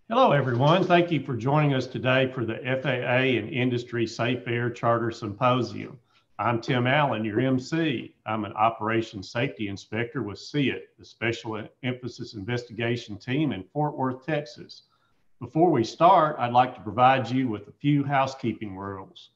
Hello, everyone. Thank you for joining us today for the FAA and Industry SafeAirCharter Symposium. I'm Tim Allen, your MC. I'm an Operations Safety Inspector with SEIT, the Special Emphasis Investigation Team in Fort Worth, Texas. Before we start, I'd like to provide you with a few housekeeping rules.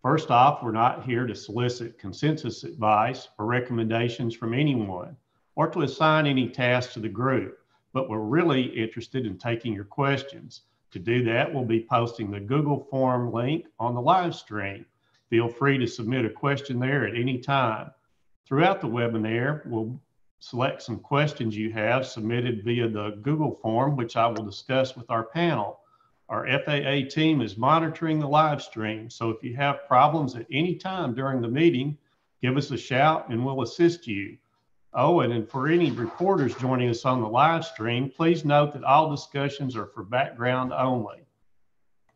First off, we're not here to solicit consensus advice or recommendations from anyone, or to assign any tasks to the group, but we're really interested in taking your questions. To do that, we'll be posting the Google form link on the live stream. Feel free to submit a question there at any time. Throughout the webinar, we'll select some questions you have submitted via the Google form, which I will discuss with our panel. Our FAA team is monitoring the live stream, so if you have problems at any time during the meeting, give us a shout and we'll assist you. Oh, and for any reporters joining us on the live stream, please note that all discussions are for background only.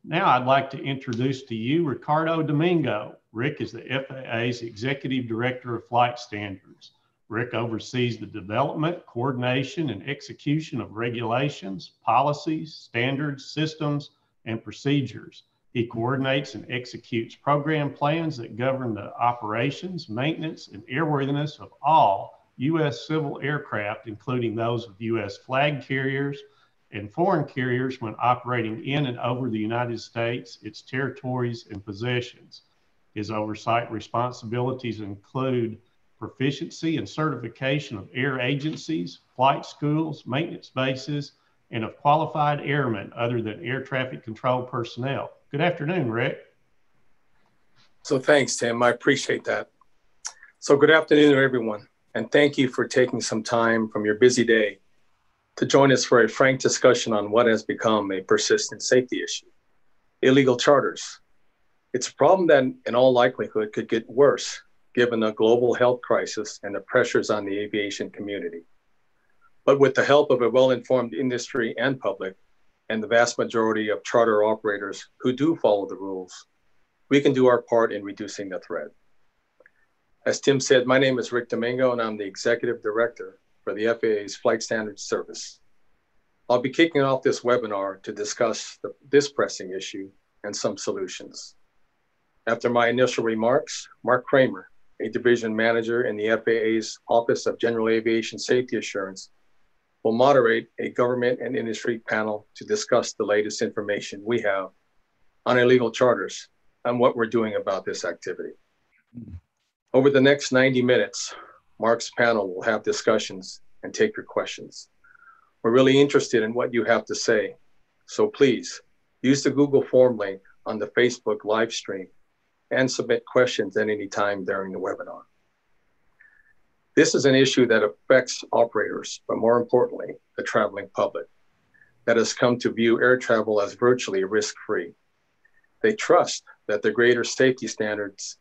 Now I'd like to introduce to you Ricardo Domingo. Rick is the FAA's Executive Director of Flight Standards. Rick oversees the development, coordination, and execution of regulations, policies, standards, systems, and procedures. He coordinates and executes program plans that govern the operations, maintenance, and airworthiness of all U.S. civil aircraft, including those of U.S. flag carriers and foreign carriers when operating in and over the United States, its territories, and possessions. His oversight responsibilities include proficiency and certification of air agencies, flight schools, maintenance bases, and of qualified airmen other than air traffic control personnel. Good afternoon, Rick. So thanks, Tim. I appreciate that. So good afternoon, everyone. And thank you for taking some time from your busy day to join us for a frank discussion on what has become a persistent safety issue, illegal charters. It's a problem that in all likelihood could get worse given the global health crisis and the pressures on the aviation community. But with the help of a well-informed industry and public, and the vast majority of charter operators who do follow the rules, we can do our part in reducing the threat. As Tim said, my name is Rick Domingo, and I'm the Executive Director for the FAA's Flight Standards Service. I'll be kicking off this webinar to discuss this pressing issue and some solutions. After my initial remarks, Mark Kramer, a division manager in the FAA's Office of General Aviation Safety Assurance, will moderate a government and industry panel to discuss the latest information we have on illegal charters and what we're doing about this activity. Over the next 90 minutes, Mark's panel will have discussions and take your questions. We're really interested in what you have to say, so please use the Google form link on the Facebook live stream and submit questions at any time during the webinar. This is an issue that affects operators, but more importantly, the traveling public that has come to view air travel as virtually risk-free. They trust that the greater safety standards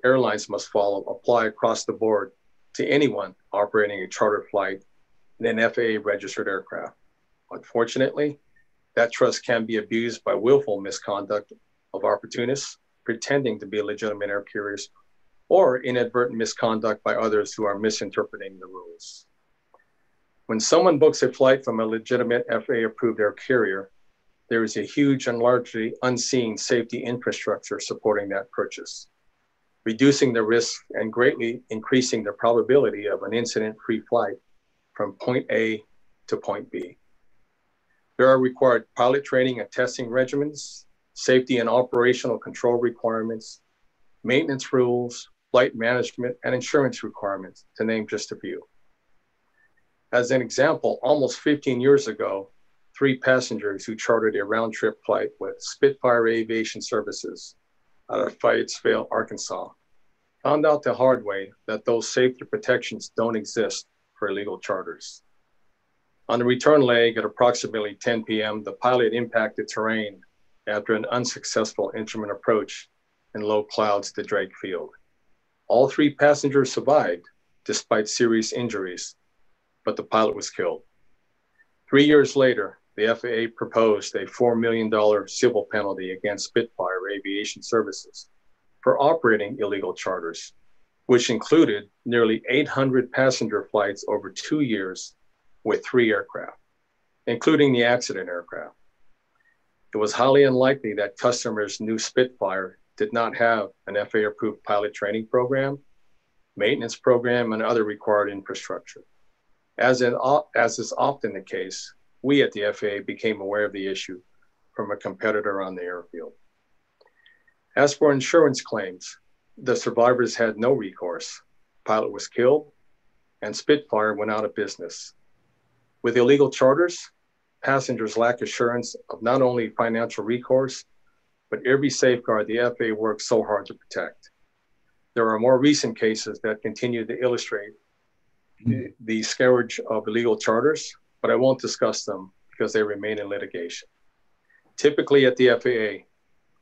airlines must follow apply across the board to anyone operating a charter flight in an FAA-registered aircraft. Unfortunately, that trust can be abused by willful misconduct of opportunists pretending to be legitimate air carriers or inadvertent misconduct by others who are misinterpreting the rules. When someone books a flight from a legitimate FAA-approved air carrier, there is a huge and largely unseen safety infrastructure supporting that purchase, reducing the risk and greatly increasing the probability of an incident-free flight from point A to point B. There are required pilot training and testing regimens, safety and operational control requirements, maintenance rules, flight management, and insurance requirements, to name just a few. As an example, almost 15 years ago, 3 passengers who chartered a round-trip flight with Spitfire Aviation Services out of Fayetteville, Arkansas, found out the hard way that those safety protections don't exist for illegal charters. On the return leg at approximately 10 p.m., the pilot impacted terrain after an unsuccessful instrument approach in low clouds to Drake Field. All 3 passengers survived despite serious injuries, but the pilot was killed. 3 years later, the FAA proposed a $4 million civil penalty against Spitfire Aviation Services for operating illegal charters, which included nearly 800 passenger flights over 2 years with 3 aircraft, including the accident aircraft. It was highly unlikely that customers knew Spitfire did not have an FAA-approved pilot training program, maintenance program, and other required infrastructure. As is often the case, we at the FAA became aware of the issue from a competitor on the airfield. As for insurance claims, the survivors had no recourse. Pilot was killed, and Spitfire went out of business. With illegal charters, passengers lack assurance of not only financial recourse, but every safeguard the FAA works so hard to protect. There are more recent cases that continue to illustrate the scourge of illegal charters, but I won't discuss them because they remain in litigation. Typically at the FAA,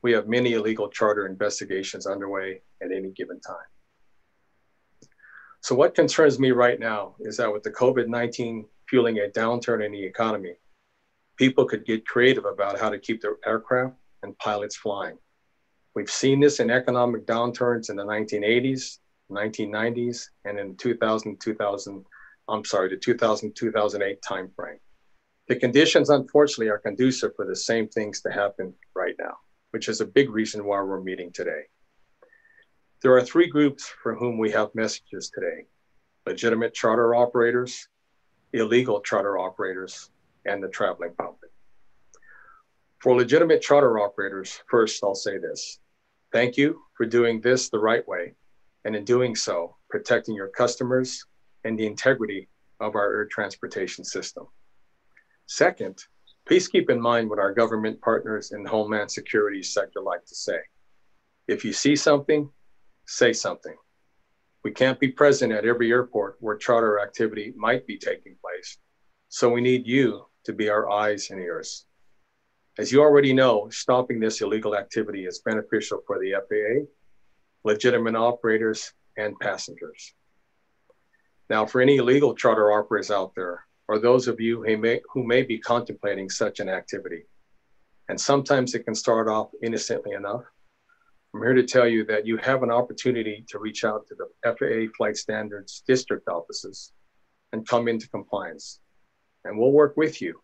we have many illegal charter investigations underway at any given time. So what concerns me right now is that with the COVID-19 fueling a downturn in the economy, people could get creative about how to keep their aircraft and pilots flying. We've seen this in economic downturns in the 1980s, 1990s, and in the 2000-2008 timeframe. The conditions, unfortunately, are conducive for the same things to happen right now, which is a big reason why we're meeting today. There are three groups for whom we have messages today: legitimate charter operators, illegal charter operators, and the traveling public. For legitimate charter operators, first, I'll say this: thank you for doing this the right way, and in doing so, protecting your customers and the integrity of our air transportation system. Second, please keep in mind what our government partners in the Homeland Security sector like to say. If you see something, say something. We can't be present at every airport where charter activity might be taking place, so we need you to be our eyes and ears. As you already know, stopping this illegal activity is beneficial for the FAA, legitimate operators, and passengers. Now, for any illegal charter operators out there, or those of you who may be contemplating such an activity, and sometimes it can start off innocently enough, I'm here to tell you that you have an opportunity to reach out to the FAA Flight Standards district offices and come into compliance. And we'll work with you.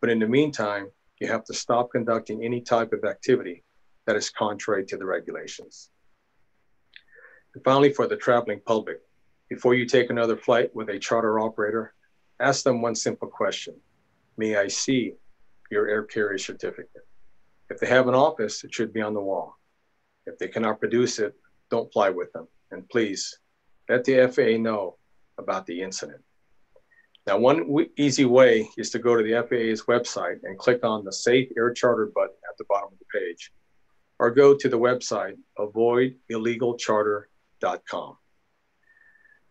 But in the meantime, you have to stop conducting any type of activity that is contrary to the regulations. And finally, for the traveling public, before you take another flight with a charter operator, ask them one simple question: may I see your air carrier certificate? If they have an office, it should be on the wall. If they cannot produce it, don't fly with them. And please, let the FAA know about the incident. Now, one easy way is to go to the FAA's website and click on the SafeAirCharter button at the bottom of the page, or go to the website avoidillegalcharter.com.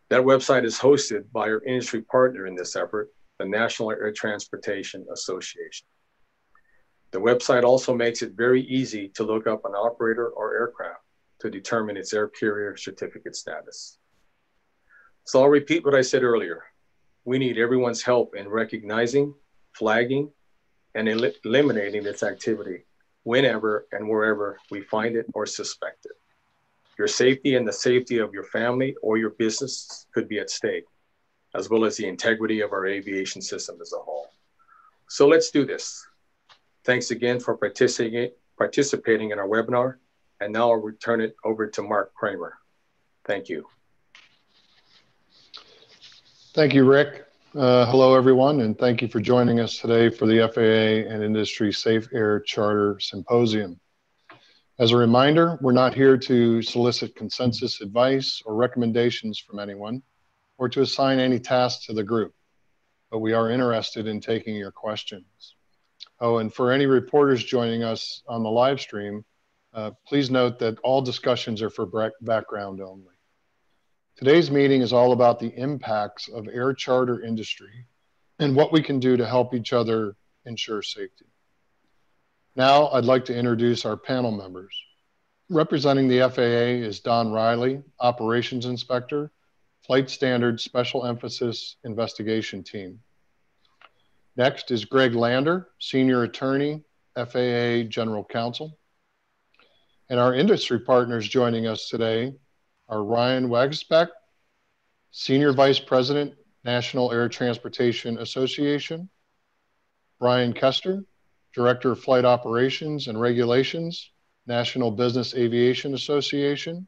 That website is hosted by our industry partner in this effort, the National Air Transportation Association. The website also makes it very easy to look up an operator or aircraft to determine its air carrier certificate status. So I'll repeat what I said earlier. We need everyone's help in recognizing, flagging, and eliminating this activity whenever and wherever we find it or suspect it. Your safety and the safety of your family or your business could be at stake, as well as the integrity of our aviation system as a whole. So let's do this. Thanks again for participating in our webinar. And now I'll return it over to Mark Kramer. Thank you. Thank you, Rick. Hello, everyone, and thank you for joining us today for the FAA and Industry Safe Air Charter Symposium. As a reminder, we're not here to solicit consensus advice or recommendations from anyone, or to assign any tasks to the group, but we are interested in taking your questions. Oh, and for any reporters joining us on the live stream, please note that all discussions are for background only. Today's meeting is all about the impacts of air charter industry and what we can do to help each other ensure safety. Now, I'd like to introduce our panel members. Representing the FAA is Don Riley, Operations Inspector, Flight Standards Special Emphasis Investigation Team. Next is Greg Lander, Senior Attorney, FAA General Counsel. And our industry partners joining us today are Ryan Wagesbeck, Senior Vice President, National Air Transportation Association, Brian Kester, Director of Flight Operations and Regulations, National Business Aviation Association.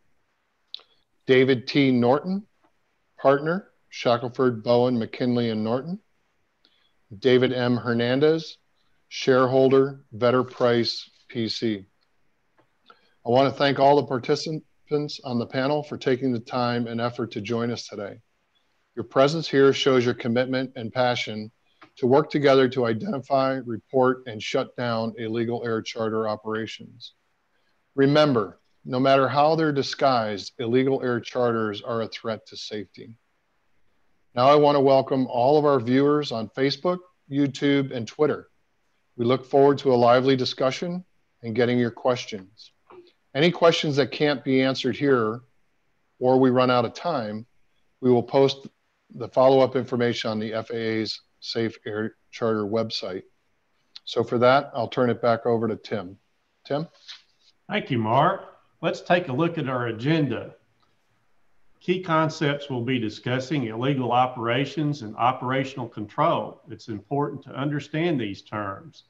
David T. Norton, Partner, Shackelford, Bowen, McKinley, and Norton. David M. Hernandez, Shareholder, Vetter Price, PC. I want to thank all the participants on the panel for taking the time and effort to join us today. Your presence here shows your commitment and passion to work together to identify, report, and shut down illegal air charter operations. Remember, no matter how they're disguised, illegal air charters are a threat to safety. Now I want to welcome all of our viewers on Facebook, YouTube, and Twitter. We look forward to a lively discussion and getting your questions. Any questions that can't be answered here or we run out of time, we will post the follow-up information on the FAA's SafeAirCharter website. So for that, I'll turn it back over to Tim. Tim? Thank you, Mark. Let's take a look at our agenda. Key concepts we'll be discussing: illegal operations and operational control. It's important to understand these terms.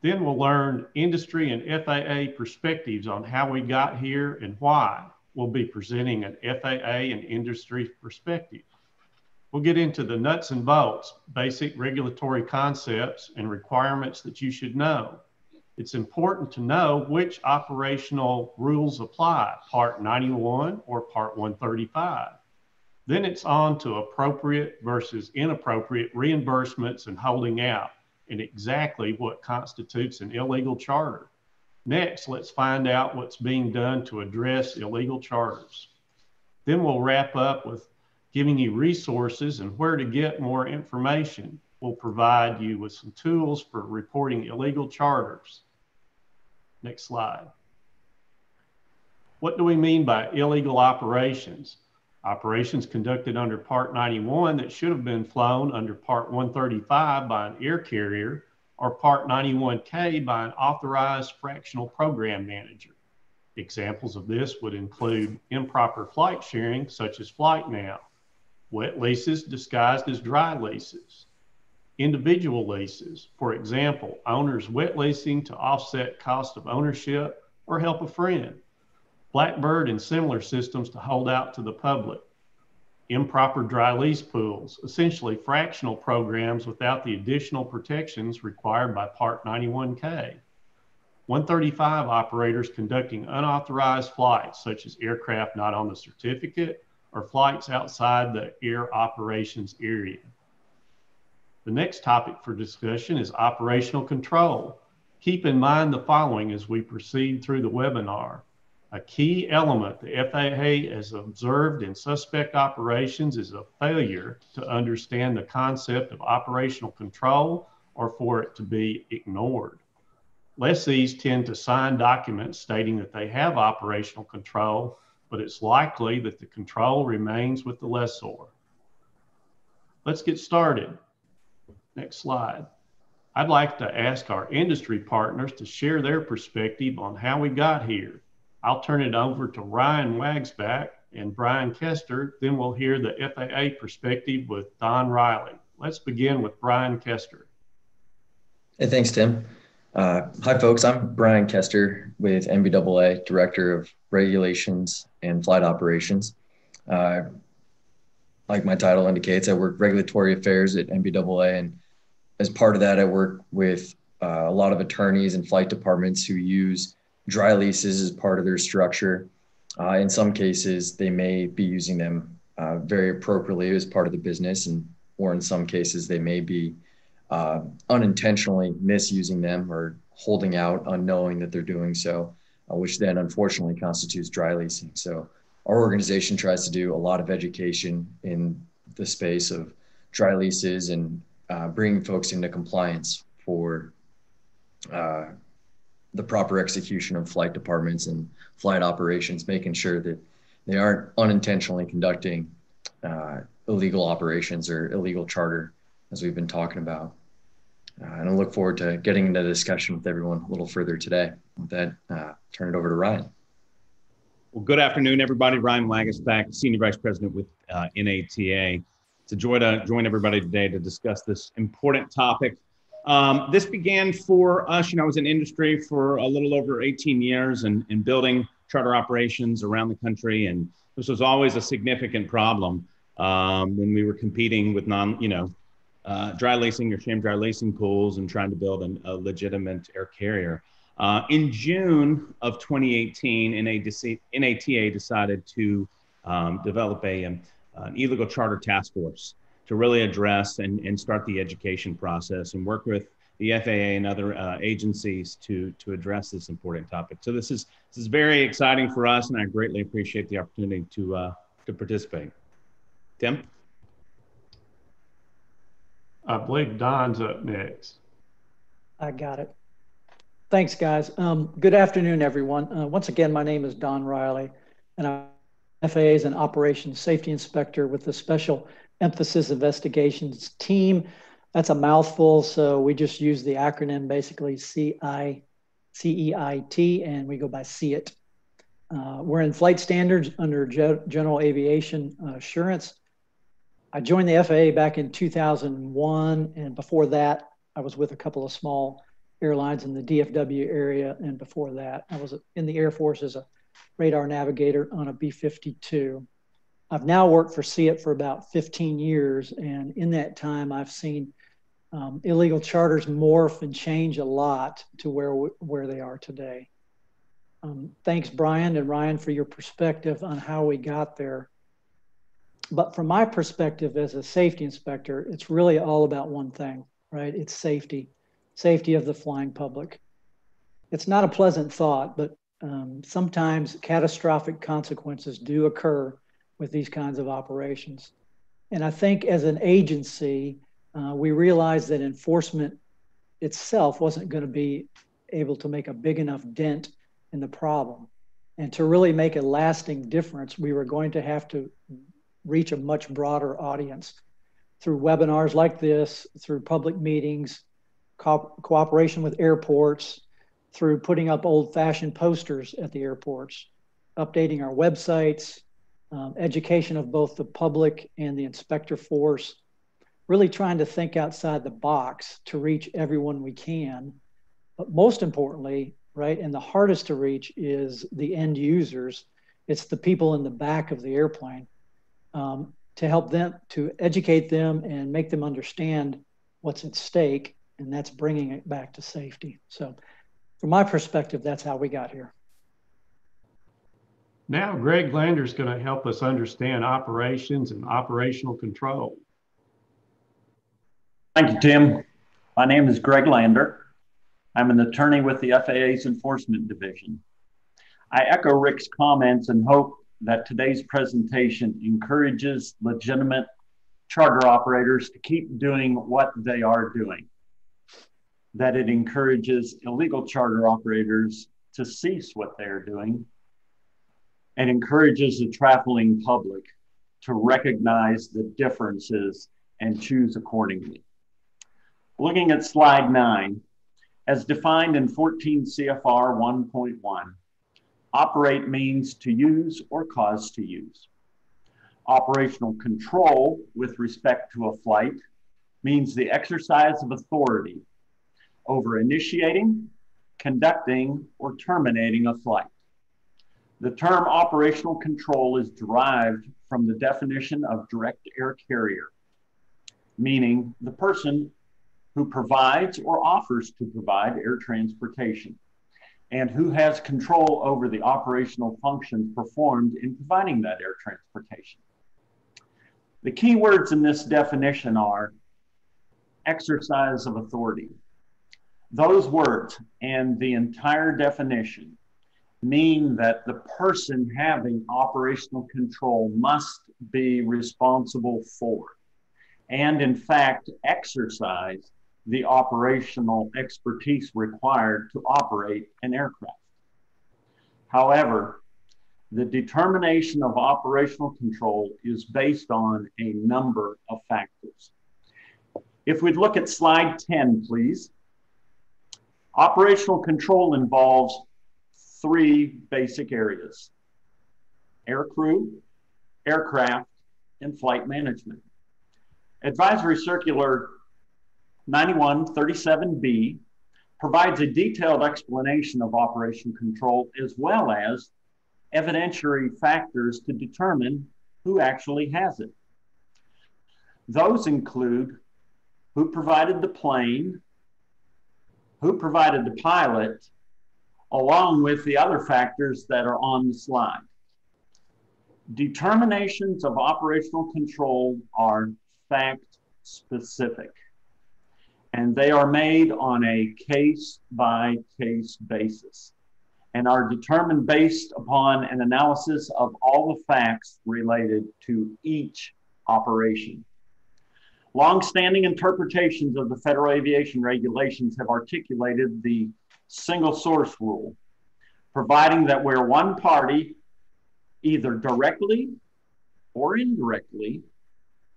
Then we'll learn industry and FAA perspectives on how we got here and why. We'll be presenting an FAA and industry perspective. We'll get into the nuts and bolts, basic regulatory concepts and requirements that you should know. It's important to know which operational rules apply, Part 91 or Part 135. Then it's on to appropriate versus inappropriate reimbursements and holding out, and exactly what constitutes an illegal charter. Next, let's find out what's being done to address illegal charters. Then we'll wrap up with giving you resources and where to get more information. We'll provide you with some tools for reporting illegal charters. Next slide. What do we mean by illegal operations? Operations conducted under Part 91 that should have been flown under Part 135 by an air carrier or Part 91K by an authorized fractional program manager. Examples of this would include improper flight sharing, such as FlightNow, wet leases disguised as dry leases, individual leases, for example, owners wet leasing to offset cost of ownership or help a friend, Blackbird and similar systems to hold out to the public, improper dry lease pools, essentially fractional programs without the additional protections required by Part 91K, 135 operators conducting unauthorized flights, such as aircraft not on the certificate or flights outside the air operations area. The next topic for discussion is operational control. Keep in mind the following as we proceed through the webinar. A key element the FAA has observed in suspect operations is a failure to understand the concept of operational control or for it to be ignored. Lessees tend to sign documents stating that they have operational control, but it's likely that the control remains with the lessor. Let's get started. Next slide. I'd like to ask our industry partners to share their perspective on how we got here. I'll turn it over to Ryan Wagsback and Brian Kester, then we'll hear the FAA perspective with Don Riley. Let's begin with Brian Kester. Hey, thanks, Tim. Hi, folks. I'm Brian Kester with NBAA, Director of Regulations and Flight Operations. Like my title indicates, I work regulatory affairs at NBAA, and as part of that, I work with a lot of attorneys and flight departments who use dry leases as part of their structure. In some cases, they may be using them very appropriately as part of the business, or in some cases, they may be unintentionally misusing them or holding out unknowing that they're doing so, which then unfortunately constitutes dry leasing. So our organization tries to do a lot of education in the space of dry leases and bringing folks into compliance for the proper execution of flight departments and flight operations, making sure that they aren't unintentionally conducting illegal operations or illegal charter, as we've been talking about. And I look forward to getting into the discussion with everyone a little further today. With that, turn it over to Ryan. Well, good afternoon, everybody. Ryan Wagsback, Senior Vice President with NATA. It's a joy to join everybody today to discuss this important topic This began for us, I was in industry for a little over 18 years and building charter operations around the country. And this was always a significant problem when we were competing with dry leasing or sham dry leasing pools and trying to build a legitimate air carrier. In June of 2018, NATA decided to develop an illegal charter task force to really address and start the education process and work with the FAA and other agencies to address this important topic. So this is very exciting for us, and I greatly appreciate the opportunity to participate. Tim? I believe Don's up next. I got it. Thanks, guys. Good afternoon, everyone. Once again, my name is Don Riley, and I'm FAA is an operations safety inspector with a special emphasis investigations team. That's a mouthful, so we just use the acronym basically CEIT, and we go by CEIT. We're in flight standards under General Aviation Assurance. I joined the FAA back in 2001, and before that, I was with a couple of small airlines in the DFW area, and before that, I was in the Air Force as a radar navigator on a B-52. I've now worked for CEIT for about 15 years, and in that time, I've seen illegal charters morph and change a lot to where they are today. Thanks, Brian and Ryan, for your perspective on how we got there. But from my perspective as a safety inspector, it's really all about one thing, right? It's safety of the flying public. It's not a pleasant thought, but sometimes catastrophic consequences do occur with these kinds of operations. And I think as an agency, we realized that enforcement itself wasn't going to be able to make a big enough dent in the problem. And to really make a lasting difference, we were going to have to reach a much broader audience through webinars like this, through public meetings, cooperation with airports, through putting up old-fashioned posters at the airports, updating our websites, education of both the public and the inspector force, really trying to think outside the box to reach everyone we can. But most importantly, right, and the hardest to reach is the end users. It's the people in the back of the airplane, to help them, to educate them and make them understand what's at stake, and that's bringing it back to safety. So from my perspective, that's how we got here. Now, Greg Lander is going to help us understand operations and operational control. Thank you, Tim. My name is Greg Lander. I'm an attorney with the FAA's Enforcement Division. I echo Rick's comments and hope that today's presentation encourages legitimate charter operators to keep doing what they are doing, that it encourages illegal charter operators to cease what they are doing, and encourages the traveling public to recognize the differences and choose accordingly. Looking at slide 9, as defined in 14 CFR 1.1, operate means to use or cause to use. Operational control with respect to a flight means the exercise of authority over initiating, conducting, or terminating a flight. The term operational control is derived from the definition of direct air carrier, meaning the person who provides or offers to provide air transportation, and who has control over the operational functions performed in providing that air transportation. The key words in this definition are exercise of authority. Those words and the entire definition mean that the person having operational control must be responsible for, and in fact, exercise the operational expertise required to operate an aircraft. However, the determination of operational control is based on a number of factors. If we look at slide 10, please. Operational control involves 3 basic areas: aircrew, aircraft, and flight management. Advisory Circular 9137B provides a detailed explanation of operation control as well as evidentiary factors to determine who actually has it. Those include who provided the plane, who provided the pilot, along with the other factors that are on the slide. Determinations of operational control are fact-specific, and they are made on a case-by-case basis and are determined based upon an analysis of all the facts related to each operation. Long-standing interpretations of the Federal Aviation Regulations have articulated the single source rule, providing that where one party either directly or indirectly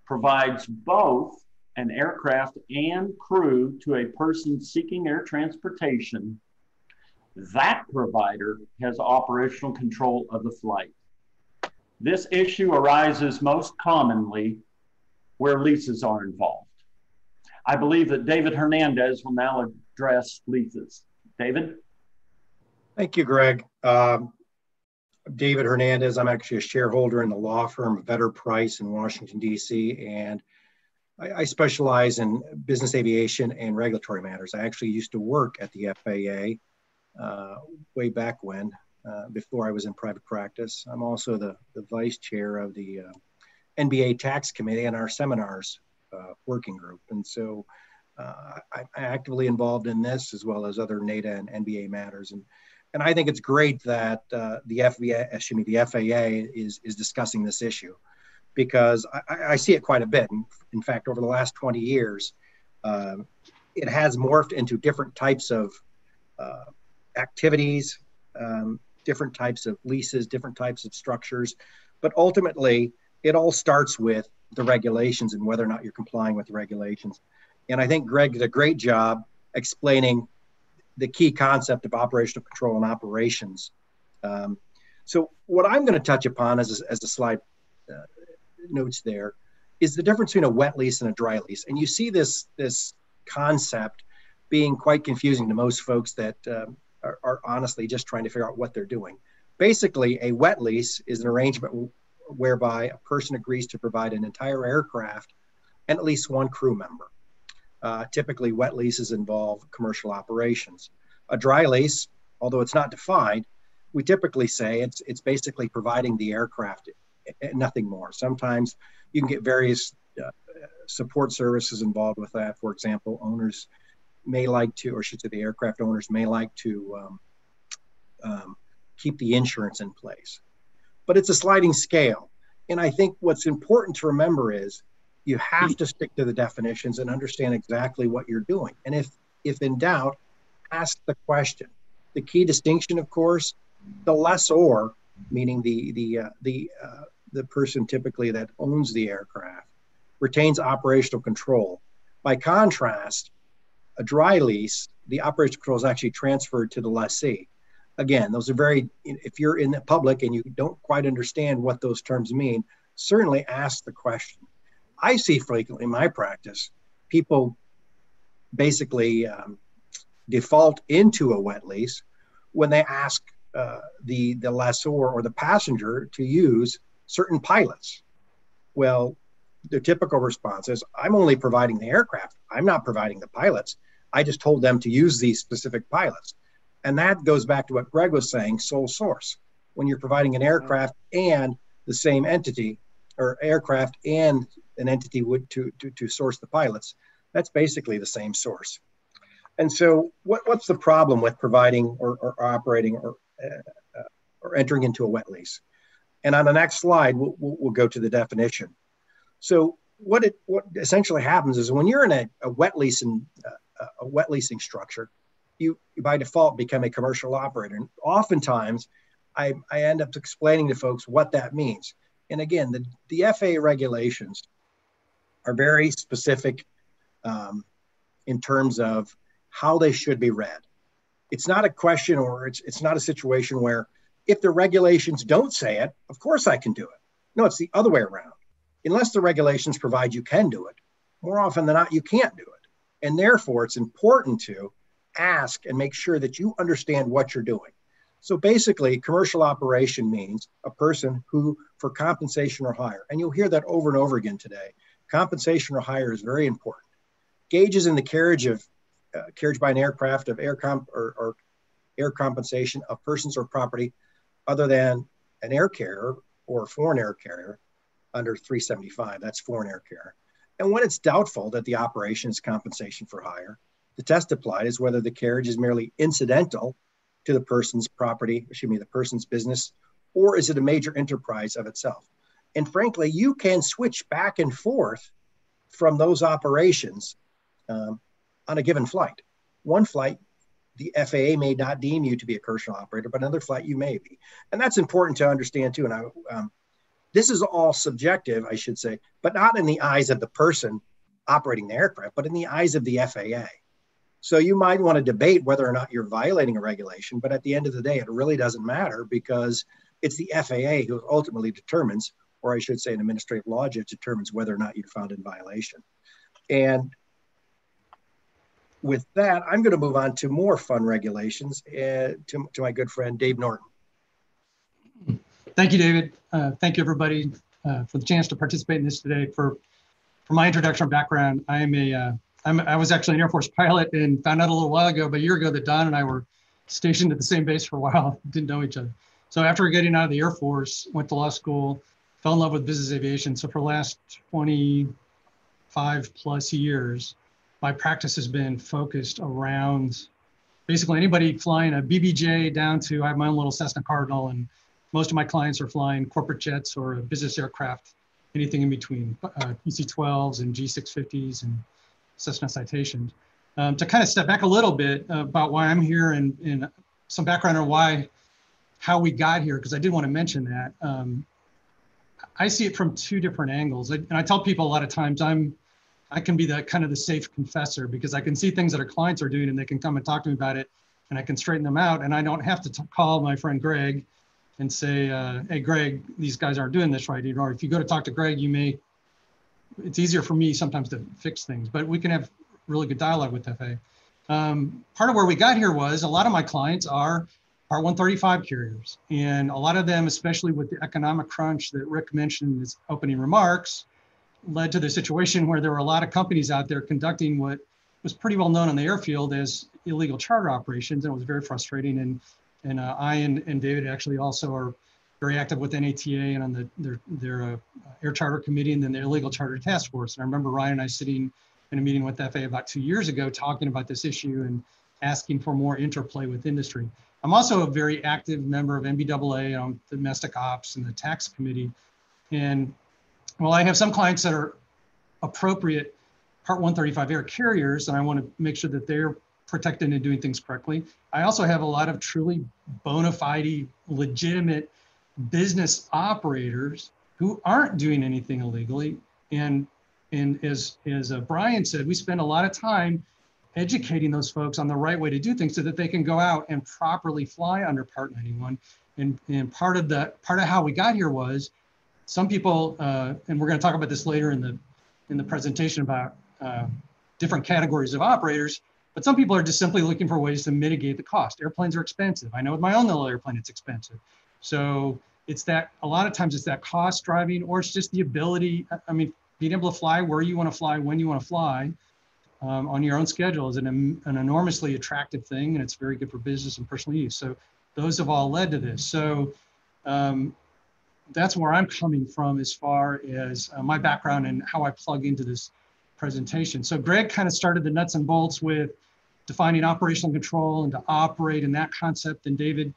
provides both an aircraft and crew to a person seeking air transportation, that provider has operational control of the flight. This issue arises most commonly where leases are involved. I believe that David Hernandez will now address leases. David? Thank you, Greg. David Hernandez. I'm actually a shareholder in the law firm Vedder Price in Washington, D.C., and I specialize in business aviation and regulatory matters. I actually used to work at the FAA way back when, before I was in private practice. I'm also the vice chair of the NBA tax committee and our seminars working group. And so I'm actively involved in this as well as other NATA and NBA matters. And I think it's great that the FAA is discussing this issue, because I see it quite a bit. In fact, over the last 20 years, it has morphed into different types of activities, different types of leases, different types of structures. But ultimately, it all starts with the regulations and whether or not you're complying with the regulations. And I think Greg did a great job explaining the key concept of operational control and operations. So what I'm going to touch upon as the slide notes there is the difference between a wet lease and a dry lease. And you see this concept being quite confusing to most folks that are honestly just trying to figure out what they're doing. Basically, a wet lease is an arrangement whereby a person agrees to provide an entire aircraft and at least one crew member. Typically, wet leases involve commercial operations. A dry lease, although it's not defined, we typically say it's basically providing the aircraft and nothing more. Sometimes you can get various support services involved with that. For example, owners may like to, or I should say the aircraft owners may like to keep the insurance in place. But it's a sliding scale. And I think what's important to remember is you have to stick to the definitions and understand exactly what you're doing. And if in doubt, ask the question. The key distinction, of course, the lessor, meaning the person typically that owns the aircraft, retains operational control. By contrast, a dry lease, the operational control is actually transferred to the lessee. Again, those are very, if you're in the public and you don't quite understand what those terms mean, certainly ask the question. I see frequently in my practice, people basically default into a wet lease when they ask the lessor or the passenger to use certain pilots. Well, the typical response is, I'm only providing the aircraft. I'm not providing the pilots. I just told them to use these specific pilots. And that goes back to what Greg was saying, sole source. When you're providing an aircraft and the same entity, or aircraft and an entity would to source the pilots, that's basically the same source. And so what's the problem with providing or operating or entering into a wet lease? And on the next slide, we'll go to the definition. So what essentially happens is when you're in a wet leasing structure, you by default become a commercial operator. And oftentimes, I end up explaining to folks what that means. And again, the FAA regulations are very specific in terms of how they should be read. It's not a question, or it's not a situation where if the regulations don't say it, of course I can do it. No, it's the other way around. Unless the regulations provide you can do it, more often than not, you can't do it. And therefore, it's important to ask and make sure that you understand what you're doing. So basically, commercial operation means a person who, for compensation or hire, and you'll hear that over and over again today, compensation or hire is very important. Gauges in the carriage by an aircraft of air compensation of persons or property other than an air carrier or a foreign air carrier under 375, that's foreign air carrier. And when it's doubtful that the operation is compensation for hire, the test applied is whether the carriage is merely incidental to the person's property, the person's business, or is it a major enterprise of itself? And frankly, you can switch back and forth from those operations on a given flight. One flight, the FAA may not deem you to be a commercial operator, but another flight you may be. And that's important to understand too. And this is all subjective, I should say, but not in the eyes of the person operating the aircraft, but in the eyes of the FAA. So you might want to debate whether or not you're violating a regulation, but at the end of the day, it really doesn't matter because it's the FAA who ultimately determines, or I should say an administrative law judge determines whether or not you're found in violation. And with that, I'm going to move on to more fun regulations to my good friend, Dave Norton. Thank you, David. Thank you, everybody, for the chance to participate in this today. For my introduction background, I was actually an Air Force pilot and found out a little while ago, about a year ago, that Don and I were stationed at the same base for a while, didn't know each other. So after getting out of the Air Force, went to law school, fell in love with business aviation. So for the last 25 plus years, my practice has been focused around basically anybody flying a BBJ down to, I have my own little Cessna Cardinal, and most of my clients are flying corporate jets or business aircraft, anything in between, PC-12s and G650s and Cessna Citations. To kind of step back a little bit about why I'm here and some background on how we got here, because I did want to mention that. I see it from two different angles. And I tell people a lot of times I can be the kind of the safe confessor, because I can see things that our clients are doing and they can come and talk to me about it and I can straighten them out. And I don't have to call my friend Greg and say, hey, Greg, these guys aren't doing this right. Or if you go to talk to Greg, it's easier for me sometimes to fix things, but we can have really good dialogue with FAA. Part of where we got here was a lot of my clients are Part 135 carriers. And a lot of them, especially with the economic crunch that Rick mentioned in his opening remarks, led to the situation where there were a lot of companies out there conducting what was pretty well known on the airfield as illegal charter operations. And it was very frustrating. And I and David actually also are very active with NATA and on their air charter committee and then their illegal charter task force. And I remember Ryan and I sitting in a meeting with FAA about 2 years ago talking about this issue and asking for more interplay with industry. I'm also a very active member of NBAA on the domestic ops and the tax committee. And while I have some clients that are appropriate Part 135 air carriers, and I want to make sure that they're protected and doing things correctly, I also have a lot of truly bona fide, legitimate business operators who aren't doing anything illegally. And as Brian said, we spend a lot of time educating those folks on the right way to do things so that they can go out and properly fly under Part 91. And part of how we got here was some people, and we're going to talk about this later in the presentation about different categories of operators, but some people are just simply looking for ways to mitigate the cost. Airplanes are expensive. I know with my own little airplane, it's expensive. So it's that, a lot of times it's that cost driving, or it's just the ability, being able to fly where you want to fly, when you want to fly on your own schedule is an enormously attractive thing, and it's very good for business and personal use. So those have all led to this. So that's where I'm coming from as far as my background and how I plug into this presentation. So Greg kind of started the nuts and bolts with defining operational control and to operate in that concept, and David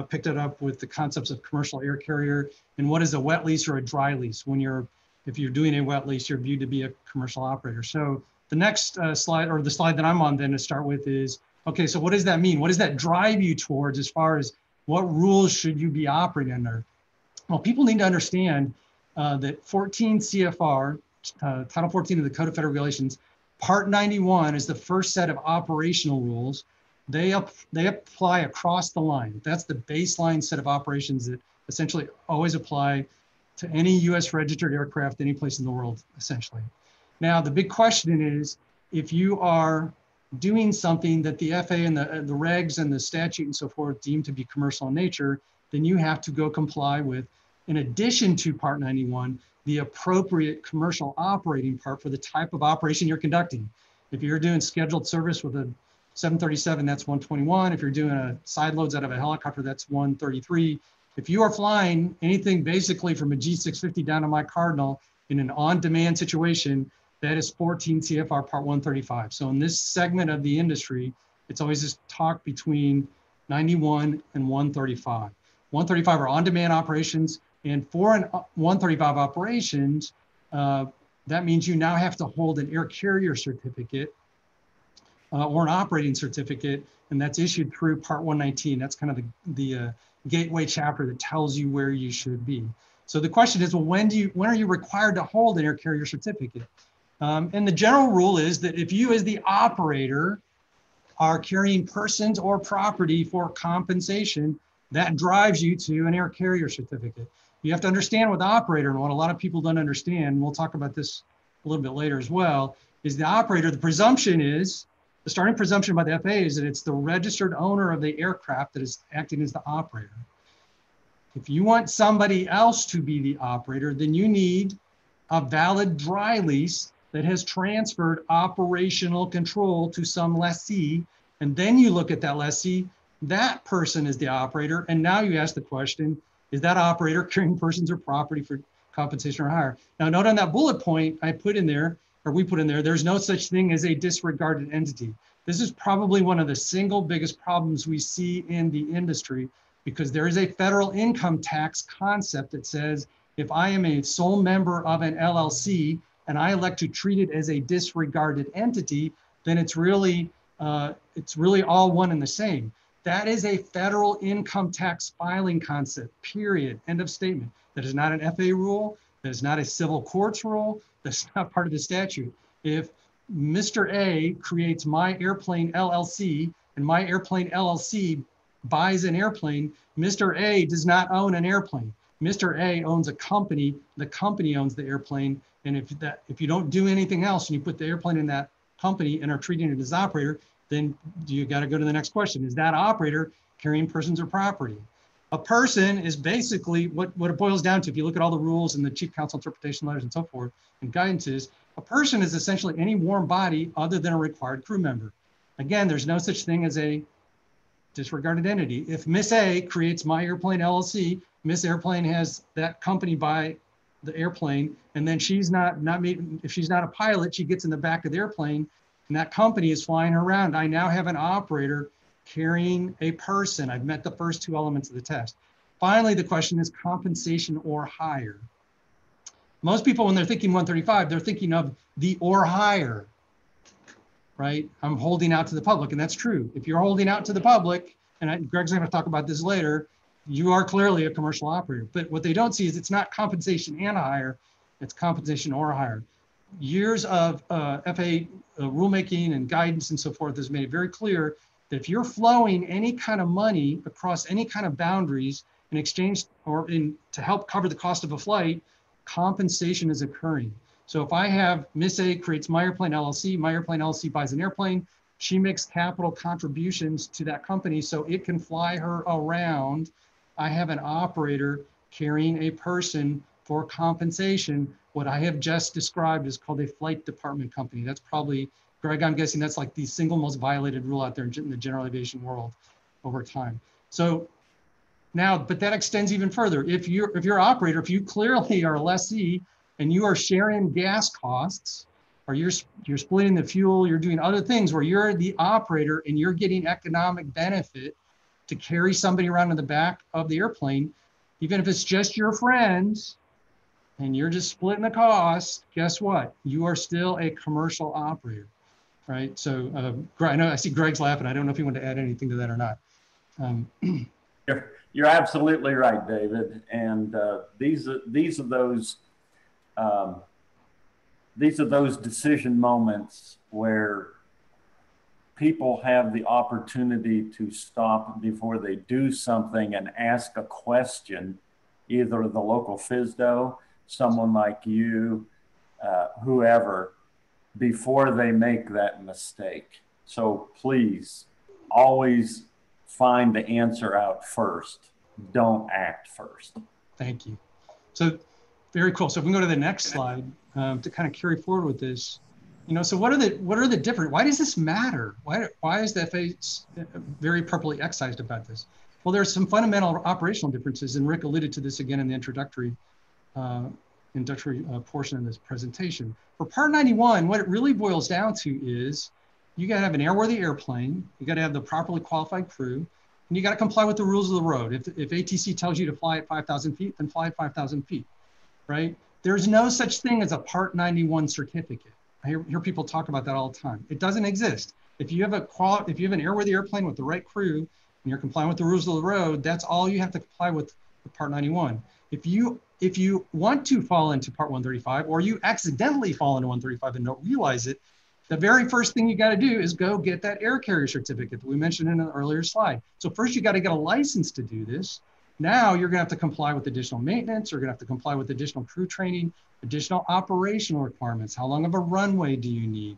picked it up with the concepts of commercial air carrier and what is a wet lease or a dry lease. If you're doing a wet lease, you're viewed to be a commercial operator. So the next slide, or the slide that I'm on then to start with, is, okay, so what does that mean? What does that drive you towards as far as what rules should you be operating under? Well, people need to understand that 14 CFR, Title 14 of the Code of Federal Regulations, Part 91 is the first set of operational rules. They apply across the line. That's the baseline set of operations that essentially always apply to any US registered aircraft any place in the world, essentially. Now, the big question is, if you are doing something that the FAA and the regs and the statute and so forth deem to be commercial in nature, then you have to go comply with, in addition to Part 91, the appropriate commercial operating part for the type of operation you're conducting. If you're doing scheduled service with a 737, that's 121. If you're doing a side loads out of a helicopter, that's 133. If you are flying anything basically from a G650 down to my Cardinal in an on-demand situation, that is 14 CFR Part 135. So in this segment of the industry, it's always this talk between 91 and 135. 135 are on-demand operations, and for an 135 operations, that means you now have to hold an air carrier certificate or an operating certificate, and that's issued through Part 119. That's kind of the gateway chapter that tells you where you should be. So the question is, well, when are you required to hold an air carrier certificate? And the general rule is that if you as the operator are carrying persons or property for compensation, that drives you to an air carrier certificate. You have to understand what the operator, and what a lot of people don't understand, and we'll talk about this a little bit later as well, is the operator, the presumption is, the starting presumption by the FAA is that it's the registered owner of the aircraft that is acting as the operator. If you want somebody else to be the operator, then you need a valid dry lease that has transferred operational control to some lessee, and then you look at that lessee, that person is the operator, and now you ask the question, is that operator carrying persons or property for compensation or hire? Now note on that bullet point I put in there, or we put in there, there's no such thing as a disregarded entity. This is probably one of the single biggest problems we see in the industry, because there is a federal income tax concept that says, if I am a sole member of an LLC and I elect to treat it as a disregarded entity, then it's really all one and the same. That is a federal income tax filing concept, period, end of statement. That is not an FAA rule, that is not a civil courts rule, that's not part of the statute. If Mr. A creates My Airplane LLC and My Airplane LLC buys an airplane, Mr. A does not own an airplane. Mr. A owns a company, the company owns the airplane, and if you don't do anything else and you put the airplane in that company and are treating it as operator, then you got to go to the next question. Is that operator carrying persons or property? A person is basically what it boils down to. If you look at all the rules and the chief counsel interpretation letters and so forth and guidances, a person is essentially any warm body other than a required crew member. Again, there's no such thing as a disregarded entity. If Miss A creates My Airplane LLC, Miss Airplane has that company buy the airplane, and then if she's not a pilot, she gets in the back of the airplane, and that company is flying her around. I now have an operator carrying a person. I've met the first two elements of the test. Finally, the question is compensation or hire. Most people, when they're thinking 135, they're thinking of the or hire, right? I'm holding out to the public, and that's true. If you're holding out to the public, and Greg's going to talk about this later, you are clearly a commercial operator. But what they don't see is it's not compensation and hire, it's compensation or hire. Years of FAA rulemaking and guidance and so forth has made it very clear that if you're flowing any kind of money across any kind of boundaries in exchange or to help cover the cost of a flight, compensation is occurring. So if I have Miss A creates My Airplane LLC buys an airplane, she makes capital contributions to that company so it can fly her around. I have an operator carrying a person for compensation. What I have just described is called a flight department company. That's probably, Greg, I'm guessing that's like the single most violated rule out there in the general aviation world over time. So now, but that extends even further. If you're an operator, if you clearly are a lessee and you are sharing gas costs, or you're splitting the fuel, you're doing other things where you're the operator and you're getting economic benefit to carry somebody around in the back of the airplane, even if it's just your friends and you're just splitting the cost, guess what? You are still a commercial operator, right? So I know I see Greg's laughing. I don't know if you want to add anything to that or not. You're absolutely right, David. And these are those decision moments where people have the opportunity to stop before they do something and ask a question, either the local FSDO, someone like you, whoever, before they make that mistake. So please always find the answer out first. Don't act first. Thank you. So very cool. So if we can go to the next slide to kind of carry forward with this, so what are the different, why does this matter? Why is the FAA very appropriately excised about this? Well, there's some fundamental operational differences, and Rick alluded to this again in the introductory portion of this presentation. For Part 91, what it really boils down to is you got to have an airworthy airplane, you got to have the properly qualified crew, and you got to comply with the rules of the road. If ATC tells you to fly at 5,000 feet, then fly at 5,000 feet, right? There's no such thing as a Part 91 certificate. I hear people talk about that all the time. It doesn't exist. If you have an airworthy airplane with the right crew and you're complying with the rules of the road, that's all you have to comply with Part 91. If you want to fall into Part 135, or you accidentally fall into 135 and don't realize it, the very first thing you got to do is go get that air carrier certificate that we mentioned in an earlier slide. So first you got to get a license to do this. Now you're going to have to comply with additional maintenance. You're going to have to comply with additional crew training, additional operational requirements. How long of a runway do you need?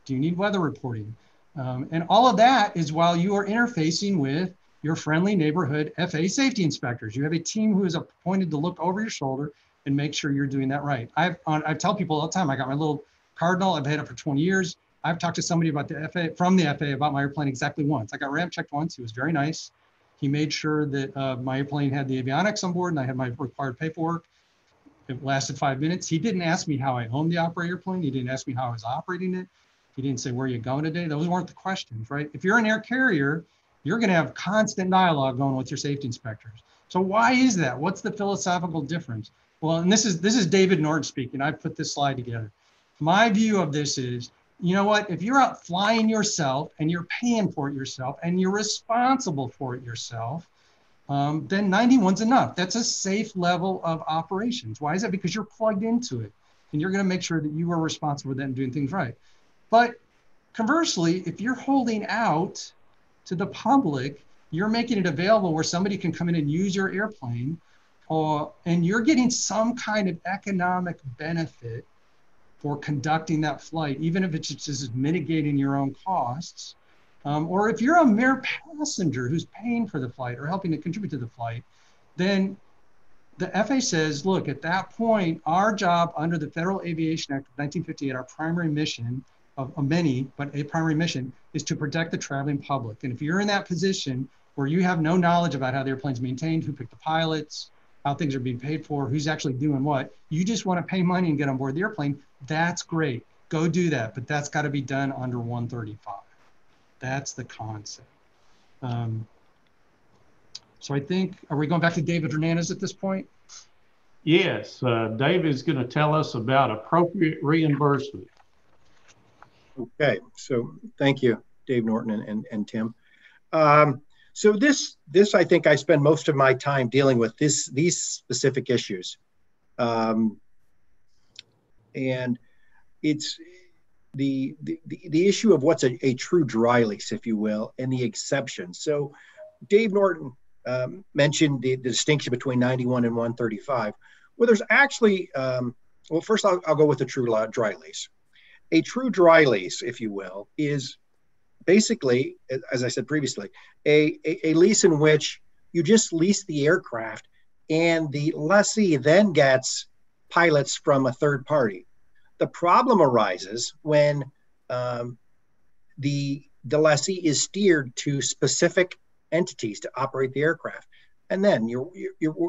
Do you need weather reporting? And all of that is while you are interfacing with your friendly neighborhood FAA safety inspectors. You have a team who is appointed to look over your shoulder and make sure you're doing that right. I tell people all the time, I got my little Cardinal, I've had it for 20 years. I've talked to somebody about the FAA, from the FAA about my airplane exactly once. I got ramp checked once, he was very nice. He made sure that my airplane had the avionics on board and I had my required paperwork. It lasted 5 minutes. He didn't ask me how I owned the airplane. He didn't ask me how I was operating it. He didn't say, where are you going today? Those weren't the questions, right? If you're an air carrier, you're going to have constant dialogue going with your safety inspectors. So why is that? What's the philosophical difference? Well, and this is David Norton speaking. I put this slide together. My view of this is, you know what? If you're out flying yourself and you're paying for it yourself and you're responsible for it yourself, then 91's enough. That's a safe level of operations. Why is that? Because you're plugged into it and you're going to make sure that you are responsible for that and doing things right. But conversely, if you're holding out to the public, you're making it available where somebody can come in and use your airplane, and you're getting some kind of economic benefit for conducting that flight, even if it's just mitigating your own costs. Or if you're a mere passenger who's paying for the flight or helping to contribute to the flight, then the FAA says, look, at that point, our job under the Federal Aviation Act of 1958, our primary mission of many, but a primary mission is to protect the traveling public. And if you're in that position where you have no knowledge about how the airplane's maintained, who picked the pilots, how things are being paid for, who's actually doing what, you just want to pay money and get on board the airplane, that's great. Go do that, but that's got to be done under 135. That's the concept. So I think, are we going back to David Hernandez at this point? Yes, David is going to tell us about appropriate reimbursement. Okay, so thank you, Dave Norton and Tim. So this I think I spend most of my time dealing with these specific issues, and it's the issue of what's a true dry lease, if you will, and the exceptions. So Dave Norton mentioned the distinction between 91 and 135. Well, there's actually, well, first I'll go with the true dry lease. A true dry lease, if you will, is basically, as I said previously, a lease in which you just lease the aircraft and the lessee then gets pilots from a third party. The problem arises when the lessee is steered to specific entities to operate the aircraft. And then you're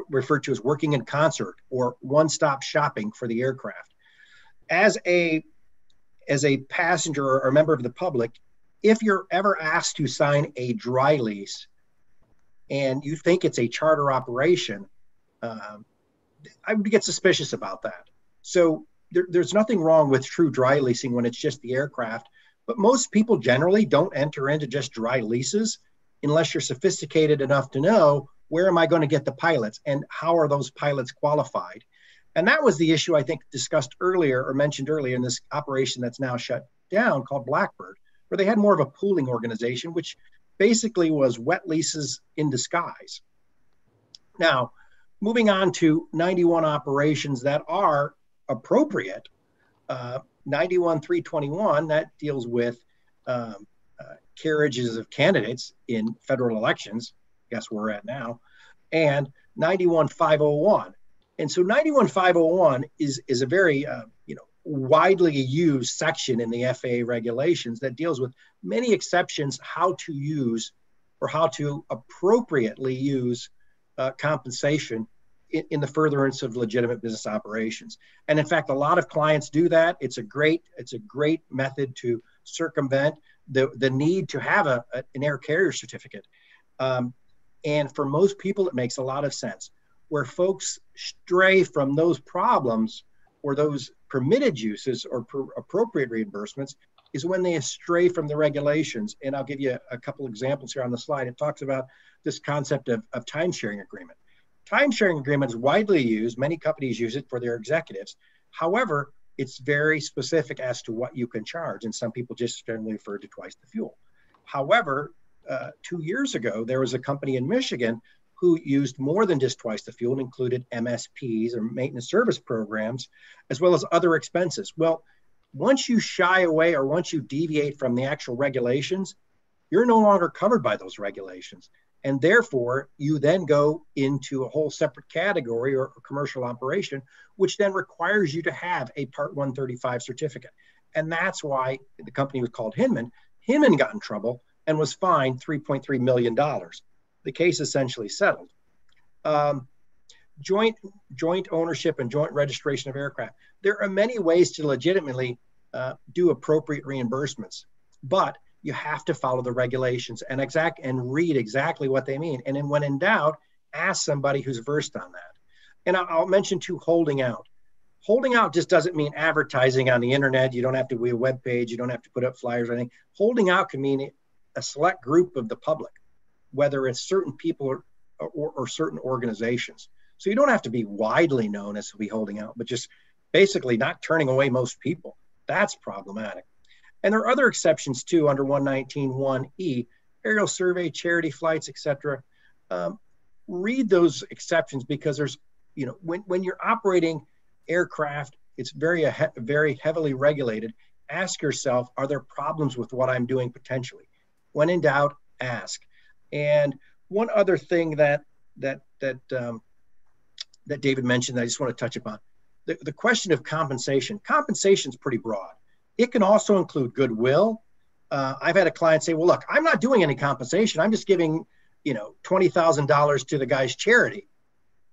referred to as working in concert or one-stop shopping for the aircraft. As a passenger or a member of the public, if you're ever asked to sign a dry lease and you think it's a charter operation, I would get suspicious about that. So there's nothing wrong with true dry leasing when it's just the aircraft, but most people generally don't enter into just dry leases unless you're sophisticated enough to know, where am I going to get the pilots and how are those pilots qualified? And that was the issue I think discussed earlier or mentioned earlier in this operation that's now shut down called Blackbird, where they had more of a pooling organization, which basically was wet leases in disguise. Now, moving on to 91 operations that are appropriate, 91-321, that deals with carriages of candidates in federal elections, guess where we're at now, and 91-501. And so 91-501 is a very widely used section in the FAA regulations that deals with many exceptions how to use or how to appropriately use compensation in the furtherance of legitimate business operations. And in fact, a lot of clients do that. It's a great method to circumvent the need to have an air carrier certificate. And for most people, it makes a lot of sense. Where folks stray from those problems or those permitted uses or appropriate reimbursements is when they stray from the regulations. And I'll give you a couple examples here on the slide. It talks about this concept of time-sharing agreement. Time-sharing agreement is widely used. Many companies use it for their executives. However, it's very specific as to what you can charge. And some people just generally refer to twice the fuel. However, 2 years ago, there was a company in Michigan who used more than just twice the fuel and included MSPs or maintenance service programs, as well as other expenses. Well, once you shy away or once you deviate from the actual regulations, you're no longer covered by those regulations. And therefore, you then go into a whole separate category or commercial operation, which then requires you to have a Part 135 certificate. And that's why the company was called Hinman. Hinman got in trouble and was fined $3.3 million. The case essentially settled. Joint ownership and joint registration of aircraft. There are many ways to legitimately do appropriate reimbursements, but you have to follow the regulations and read exactly what they mean. And then when in doubt, ask somebody who's versed on that. And I'll mention too, holding out. Holding out just doesn't mean advertising on the internet. You don't have to be a web page. You don't have to put up flyers or anything. Holding out can mean a select group of the public, whether it's certain people or certain organizations. So you don't have to be widely known as to be holding out, but just basically not turning away most people. That's problematic. And there are other exceptions too under 119(1)(e), aerial survey, charity flights, etc. Read those exceptions because there's, when you're operating aircraft, it's very heavily regulated. Ask yourself, are there problems with what I'm doing potentially? When in doubt, ask. And one other thing that David mentioned that I just want to touch upon, the question of compensation. Compensation is pretty broad. It can also include goodwill. I've had a client say, well, look, I'm not doing any compensation. I'm just giving, $20,000 to the guy's charity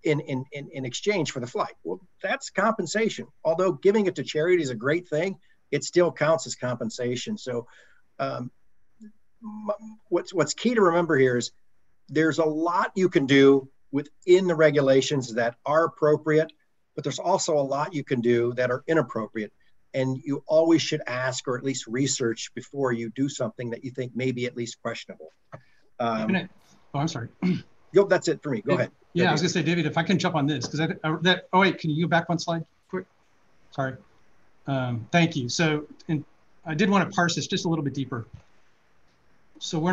in exchange for the flight. Well, that's compensation. Although giving it to charity is a great thing, it still counts as compensation. So what's key to remember here is there's a lot you can do within the regulations that are appropriate, but there's also a lot you can do that are inappropriate. And you always should ask or at least research before you do something that you think may be at least questionable. I'm sorry. Yo, that's it for me. Go ahead. Yeah, I was gonna say, David, if I can jump on this, because oh wait, can you go back one slide quick? Sorry. Thank you. So I did want to parse this just a little bit deeper. So we're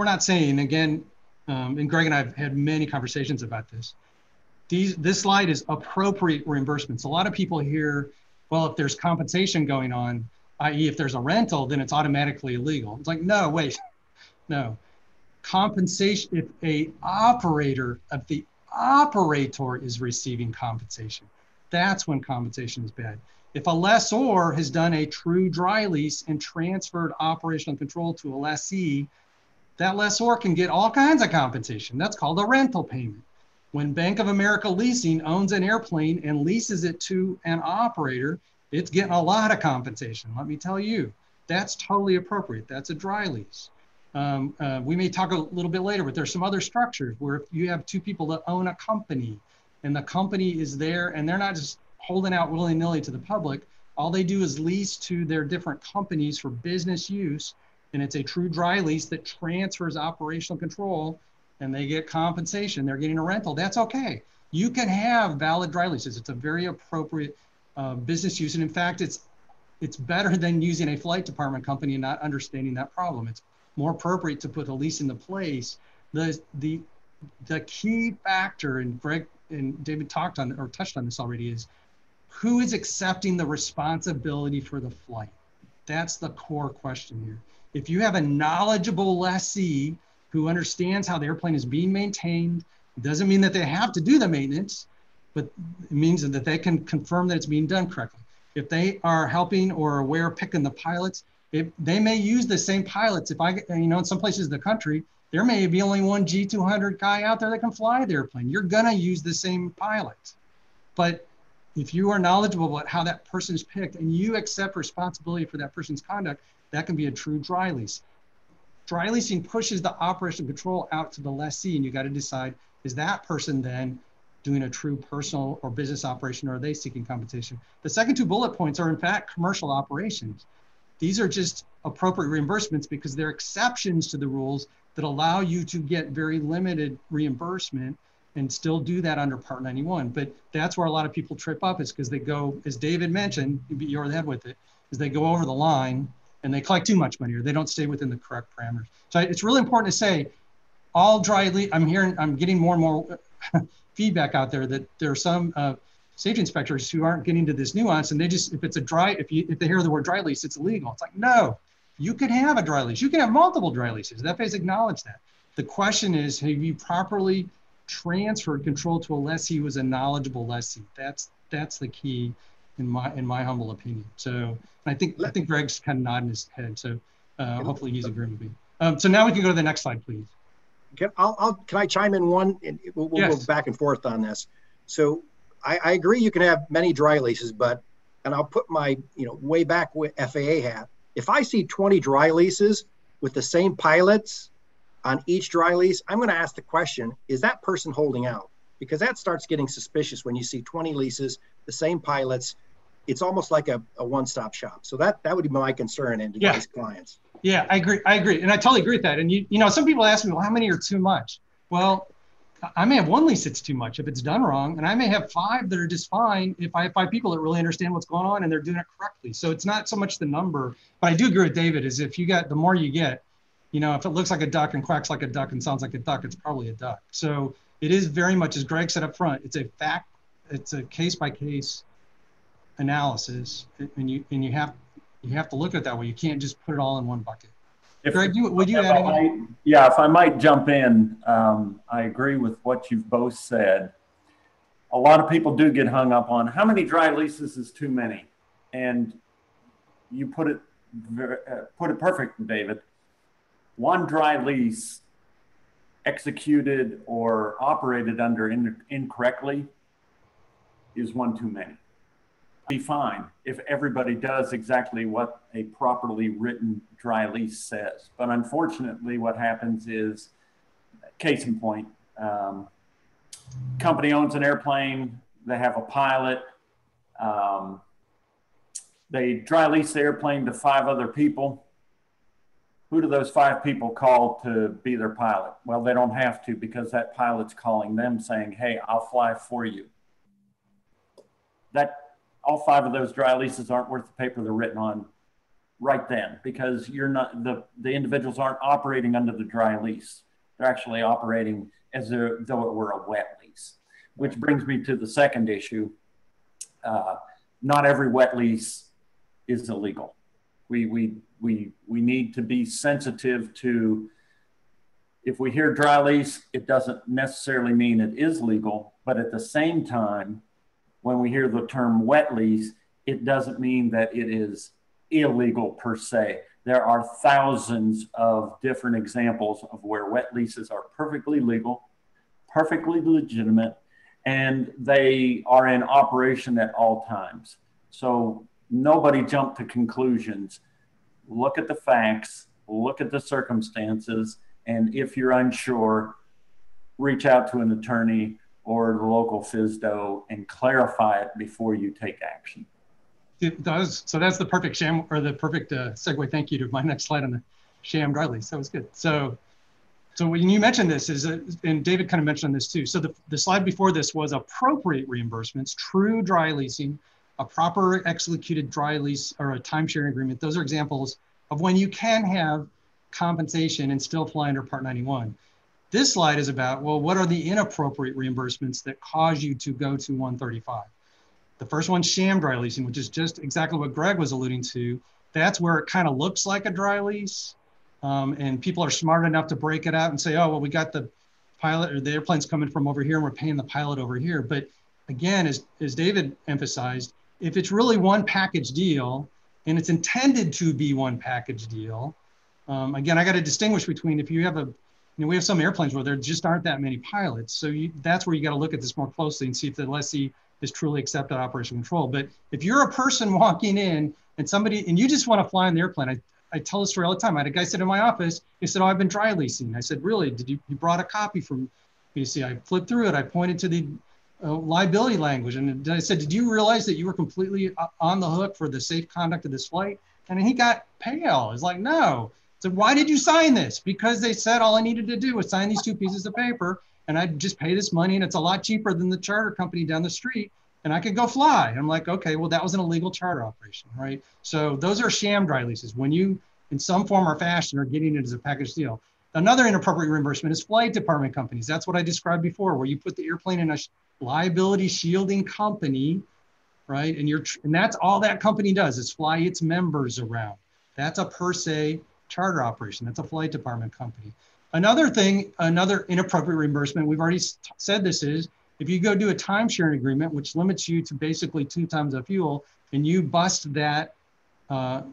not saying, again, and Greg and I have had many conversations about this. This slide is appropriate reimbursements. A lot of people hear, well, if there's compensation going on, i.e. if there's a rental, then it's automatically illegal. It's like, no, wait, no. Compensation, if the operator is receiving compensation, that's when compensation is bad. If a lessor has done a true dry lease and transferred operational control to a lessee, that lessor can get all kinds of compensation. That's called a rental payment. When Bank of America Leasing owns an airplane and leases it to an operator, it's getting a lot of compensation. Let me tell you, that's totally appropriate. That's a dry lease. We may talk a little bit later, but there's some other structures where if you have two people that own a company and the company is there and they're not just holding out willy-nilly to the public, all they do is lease to their different companies for business use. And it's a true dry lease that transfers operational control and they get compensation. They're getting a rental. That's okay. You can have valid dry leases. It's a very appropriate business use. And in fact, it's better than using a flight department company and not understanding that problem. It's more appropriate to put a lease into place. The key factor, and Greg and David touched on this already, is who is accepting the responsibility for the flight? That's the core question here. If you have a knowledgeable lessee who understands how the airplane is being maintained, it doesn't mean that they have to do the maintenance, but it means that they can confirm that it's being done correctly. If they are helping or aware of picking the pilots, if they may use the same pilots. If in some places in the country, there may be only one G200 guy out there that can fly the airplane. You're gonna use the same pilot. But if you are knowledgeable about how that person is picked and you accept responsibility for that person's conduct, that can be a true dry lease. Dry leasing pushes the operation control out to the lessee, and you got to decide, is that person then doing a true personal or business operation, or are they seeking compensation? The second two bullet points are in fact commercial operations. These are just appropriate reimbursements because they're exceptions to the rules that allow you to get very limited reimbursement and still do that under Part 91. But that's where a lot of people trip up, is because they go, as David mentioned, you beat your head with it, is they go over the line and they collect too much money, or they don't stay within the correct parameters. So it's really important to say, all dry lease, I'm getting more and more feedback out there that there are some safety inspectors who aren't getting to this nuance, and they just, if they hear the word dry lease, it's illegal. It's like, no, you could have a dry lease. You can have multiple dry leases. The FAA's acknowledged that. The question is, have you properly transferred control to a lessee who is a knowledgeable lessee? That's the key in my humble opinion. So I think Greg's kind of nodding his head. So hopefully he's agreeing with me. So now we can go to the next slide, please. Can I chime in one? And we'll Yes. go back and forth on this. So I agree you can have many dry leases, and I'll put my way back with FAA hat. If I see 20 dry leases with the same pilots on each dry lease, I'm going to ask the question, is that person holding out? Because that starts getting suspicious when you see 20 leases, the same pilots. It's almost like a one-stop shop. So that would be my concern and advise clients. Yeah, I agree. And I totally agree with that. And some people ask me, well, how many are too much? Well, I may have one lease that's too much if it's done wrong, and I may have 5 that are just fine if I have 5 people that really understand what's going on and they're doing it correctly. So it's not so much the number, but I do agree with David, is if the more you get, if it looks like a duck and quacks like a duck and sounds like a duck, it's probably a duck. So it is very much, as Greg said up front, it's a case-by-case analysis, and you have to look at it that way. You can't just put it all in one bucket. Greg, would you add anything? Yeah, if I might jump in, I agree with what you've both said. A lot of people do get hung up on how many dry leases is too many, and you put it perfect, David. One dry lease executed or operated under incorrectly is one too many. Be fine if everybody does exactly what a properly written dry lease says. But unfortunately, what happens is, case in point, company owns an airplane, they have a pilot, they dry lease the airplane to 5 other people. Who do those 5 people call to be their pilot? Well, they don't have to, because that pilot's calling them saying, hey, I'll fly for you. All 5 of those dry leases aren't worth the paper they're written on right then, because the individuals aren't operating under the dry lease. They're actually operating as though it were a wet lease, which brings me to the second issue. Not every wet lease is illegal. We need to be sensitive to, if we hear dry lease, it doesn't necessarily mean it is legal, but at the same time, when we hear the term wet lease, it doesn't mean that it is illegal per se. There are thousands of different examples of where wet leases are perfectly legal, perfectly legitimate, and they are in operation at all times. So nobody jump to conclusions. Look at the facts, look at the circumstances, and if you're unsure, reach out to an attorney or the local FSDO and clarify it before you take action. So that's the perfect sham, or the perfect segue. Thank you to my next slide on the sham dry lease. That was good. So when you mentioned this, and David kind of mentioned this too. So the slide before this was appropriate reimbursements, true dry leasing, a proper executed dry lease or a timeshare agreement. Those are examples of when you can have compensation and still fly under Part 91. This slide is about, well, what are the inappropriate reimbursements that cause you to go to 135? The first one's sham dry leasing, which is just exactly what Greg was alluding to. That's where it kind of looks like a dry lease. And people are smart enough to break it out and say, oh, well, we got the pilot or the airplane's coming from over here and we're paying the pilot over here. But again, as David emphasized, if it's really one package deal and it's intended to be one package deal, again, I got to distinguish between if you have we have some airplanes where there just aren't that many pilots. So that's where you got to look at this more closely and see if the lessee is truly accepted operation control. But if you're a person walking in and you just want to fly on the airplane, I tell this story all the time. I had a guy sit in my office. He said, oh, I've been dry leasing. I said, really? Did you brought a copy from BC? I flipped through it. I pointed to the liability language. And I said, did you realize that you were completely on the hook for the safe conduct of this flight? And he got pale. He's like, no. I said, why did you sign this? Because they said all I needed to do was sign these 2 pieces of paper and I'd just pay this money and it's a lot cheaper than the charter company down the street and I could go fly. I'm like, okay, well, that was an illegal charter operation, right? So those are sham dry leases. When you, in some form or fashion, are getting it as a package deal. Another inappropriate reimbursement is flight department companies. That's what I described before, where you put the airplane in a liability shielding company, right? And that's all that company does is fly its members around. That's a per se charter operation. That's a flight department company. Another thing, another inappropriate reimbursement, we've already said this is, if you go do a time sharing agreement, which limits you to basically 2 times the fuel, and you bust that,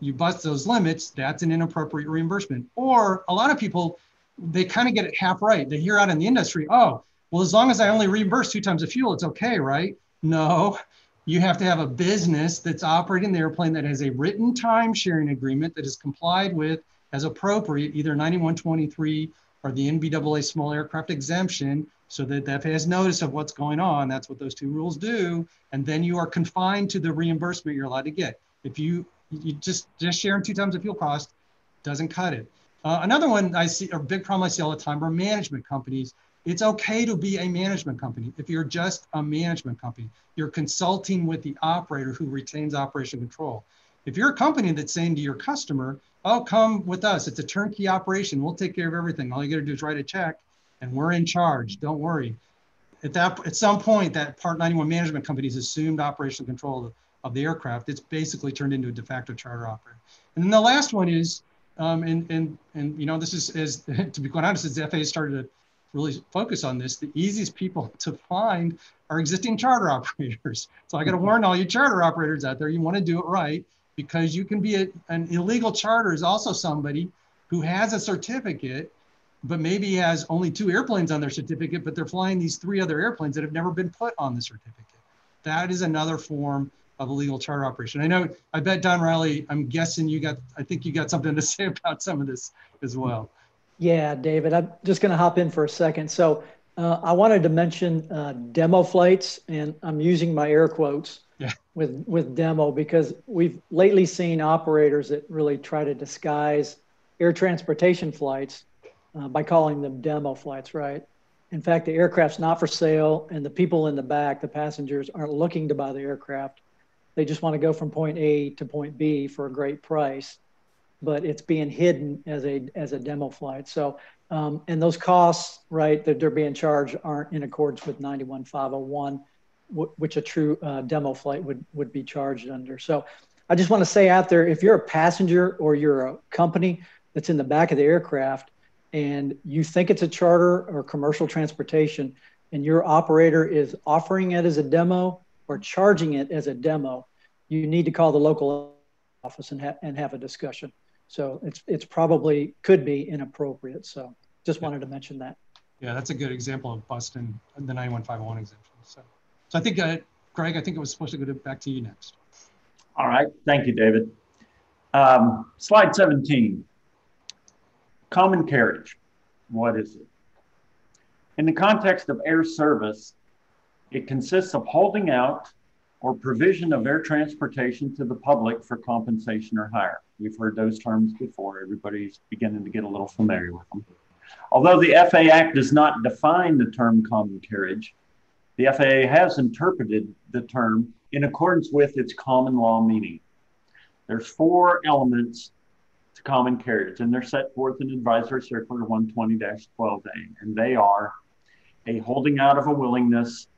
you bust those limits, that's an inappropriate reimbursement. Or a lot of people, they kind of get it half right. They hear out in the industry, oh, well, as long as I only reimburse 2 times the fuel, it's okay, right? No, you have to have a business that's operating the airplane that has a written time sharing agreement that is complied with as appropriate, either 9123 or the NBAA small aircraft exemption, so that the FAA has notice of what's going on. That's what those 2 rules do. And then you are confined to the reimbursement you're allowed to get. If you just sharing 2 times the fuel cost doesn't cut it. Another one I see, a big problem I see all the time, are management companies. It's okay to be a management company. If you're just a management company, you're consulting with the operator who retains operation control. If you're a company that's saying to your customer, oh, come with us, it's a turnkey operation, we'll take care of everything. All you gotta do is write a check and we're in charge, don't worry. At some point, that Part 91 management company's assumed operational control of the aircraft. It's basically turned into a de facto charter operator. And then the last one is, this is, as to be quite honest, as the FAA started to really focus on this, the easiest people to find are existing charter operators. So I got to warn all you charter operators out there, you want to do it right, because you can be an illegal charter is also somebody who has a certificate, but maybe has only 2 airplanes on their certificate, but they're flying these 3 other airplanes that have never been put on the certificate. That is another form of illegal charter operation. I bet Don Riley, I'm guessing I think you got something to say about some of this as well. Yeah, David, I'm just going to hop in for a second. So I wanted to mention demo flights, and I'm using my air quotes with demo, because we've lately seen operators that really try to disguise air transportation flights by calling them demo flights, right? In fact, the aircraft's not for sale, and the people in the back, the passengers, aren't looking to buy the aircraft. They just want to go from point A to point B for a great price, but it's being hidden as a demo flight. So, and those costs, right, that they're being charged aren't in accordance with 91501, which a true demo flight would be charged under. So I just want to say out there, if you're a passenger or you're a company that's in the back of the aircraft and you think it's a charter or commercial transportation and your operator is offering it as a demo or charging it as a demo, you need to call the local office and have a discussion. So it's probably could be inappropriate. So just wanted to mention that. Yeah, that's a good example of busting the 9151 exemption. So I think, Greg, I think it was supposed to go back to you next. All right, thank you, David. Slide 17, common carriage. What is it? In the context of air service, it consists of holding out or provision of air transportation to the public for compensation or hire. We've heard those terms before. Everybody's beginning to get a little familiar with them. Although the FAA Act does not define the term common carriage, the FAA has interpreted the term in accordance with its common law meaning. There's 4 elements to common carriage, and they're set forth in Advisory Circular 120-12A, and they are a holding out of a willingness,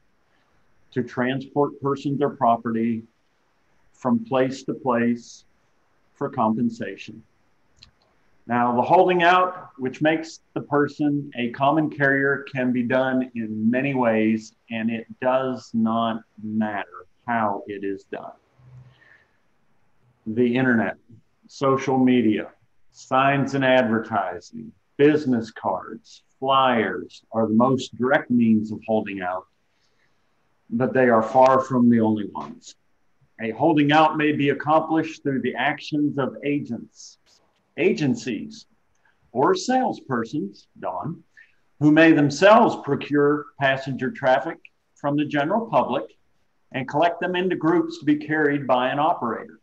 to transport persons or property from place to place for compensation. Now, the holding out, which makes the person a common carrier, can be done in many ways, and it does not matter how it is done. The internet, social media, signs and advertising, business cards, flyers are the most direct means of holding out, but they are far from the only ones. A holding out may be accomplished through the actions of agents, agencies, or salespersons, Don, who may themselves procure passenger traffic from the general public and collect them into groups to be carried by an operator.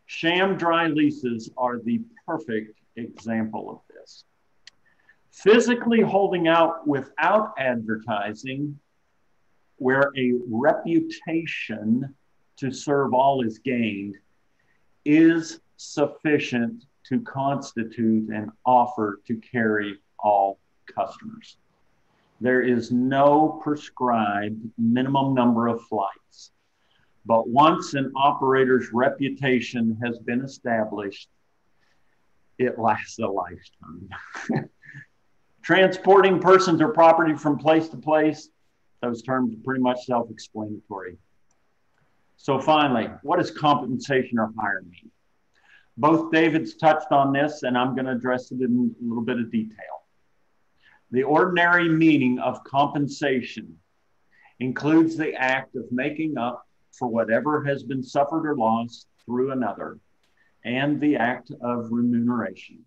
Sham dry leases are the perfect example of this. Physically holding out without advertising, where a reputation to serve all is gained, is sufficient to constitute an offer to carry all customers. There is no prescribed minimum number of flights, but once an operator's reputation has been established, it lasts a lifetime. Transporting persons or property from place to place, those terms are pretty much self-explanatory. So finally, what does compensation or hire mean? Both Davids touched on this, and I'm going to address it in a little bit of detail. The ordinary meaning of compensation includes the act of making up for whatever has been suffered or lost through another, and the act of remuneration.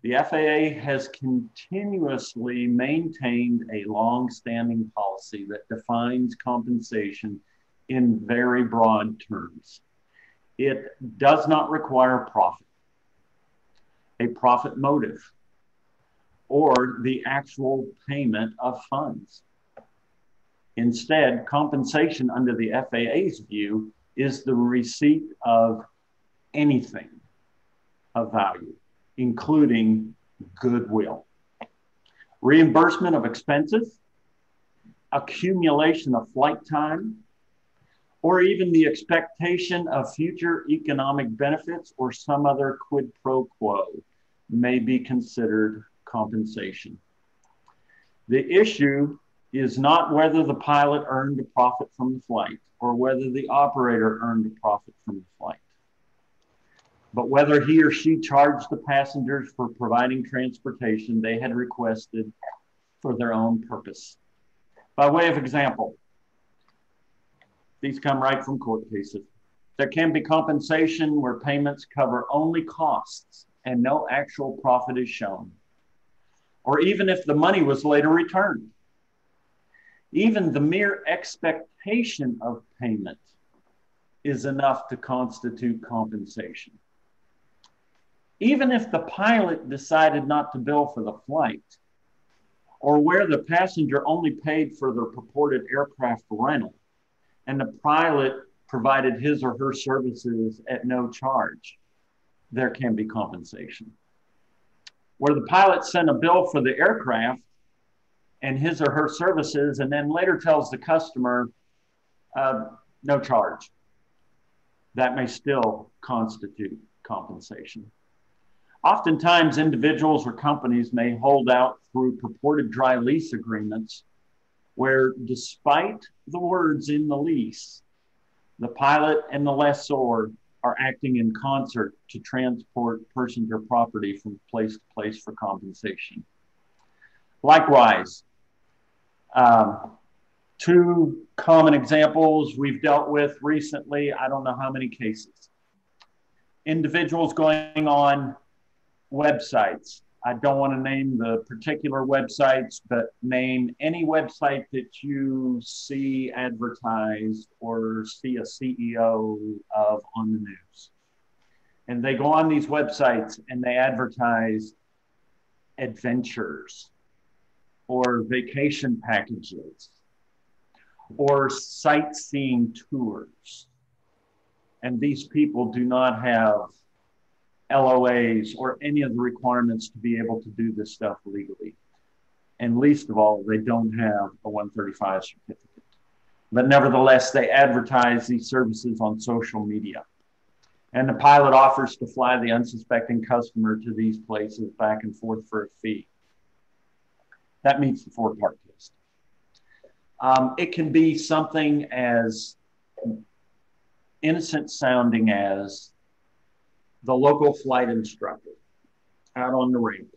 The FAA has continuously maintained a long-standing policy that defines compensation in very broad terms. It does not require profit, a profit motive, or the actual payment of funds. Instead, compensation under the FAA's view is the receipt of anything of value, including goodwill, reimbursement of expenses, accumulation of flight time, or even the expectation of future economic benefits or some other quid pro quo may be considered compensation. The issue is not whether the pilot earned a profit from the flight or whether the operator earned a profit from the flight, but whether he or she charged the passengers for providing transportation they had requested for their own purpose. By way of example, these come right from court cases. There can be compensation where payments cover only costs and no actual profit is shown, or even if the money was later returned. Even the mere expectation of payment is enough to constitute compensation. Even if the pilot decided not to bill for the flight, or where the passenger only paid for the purported aircraft rental, and the pilot provided his or her services at no charge, there can be compensation. Where the pilot sent a bill for the aircraft and his or her services, and then later tells the customer, no charge, that may still constitute compensation. Oftentimes, individuals or companies may hold out through purported dry lease agreements where, despite the words in the lease, the pilot and the lessor are acting in concert to transport persons or property from place to place for compensation. Likewise, two common examples we've dealt with recently, I don't know how many cases. Individuals going on websites. I don't want to name the particular websites, but name any website that you see advertised or see a CEO of on the news. And they go on these websites and they advertise adventures or vacation packages or sightseeing tours. And these people do not have LOAs or any of the requirements to be able to do this stuff legally. And least of all, they don't have a 135 certificate. but nevertheless, they advertise these services on social media. And the pilot offers to fly the unsuspecting customer to these places back and forth for a fee. That meets the four-part test. It can be something as innocent sounding as the local flight instructor out on the range.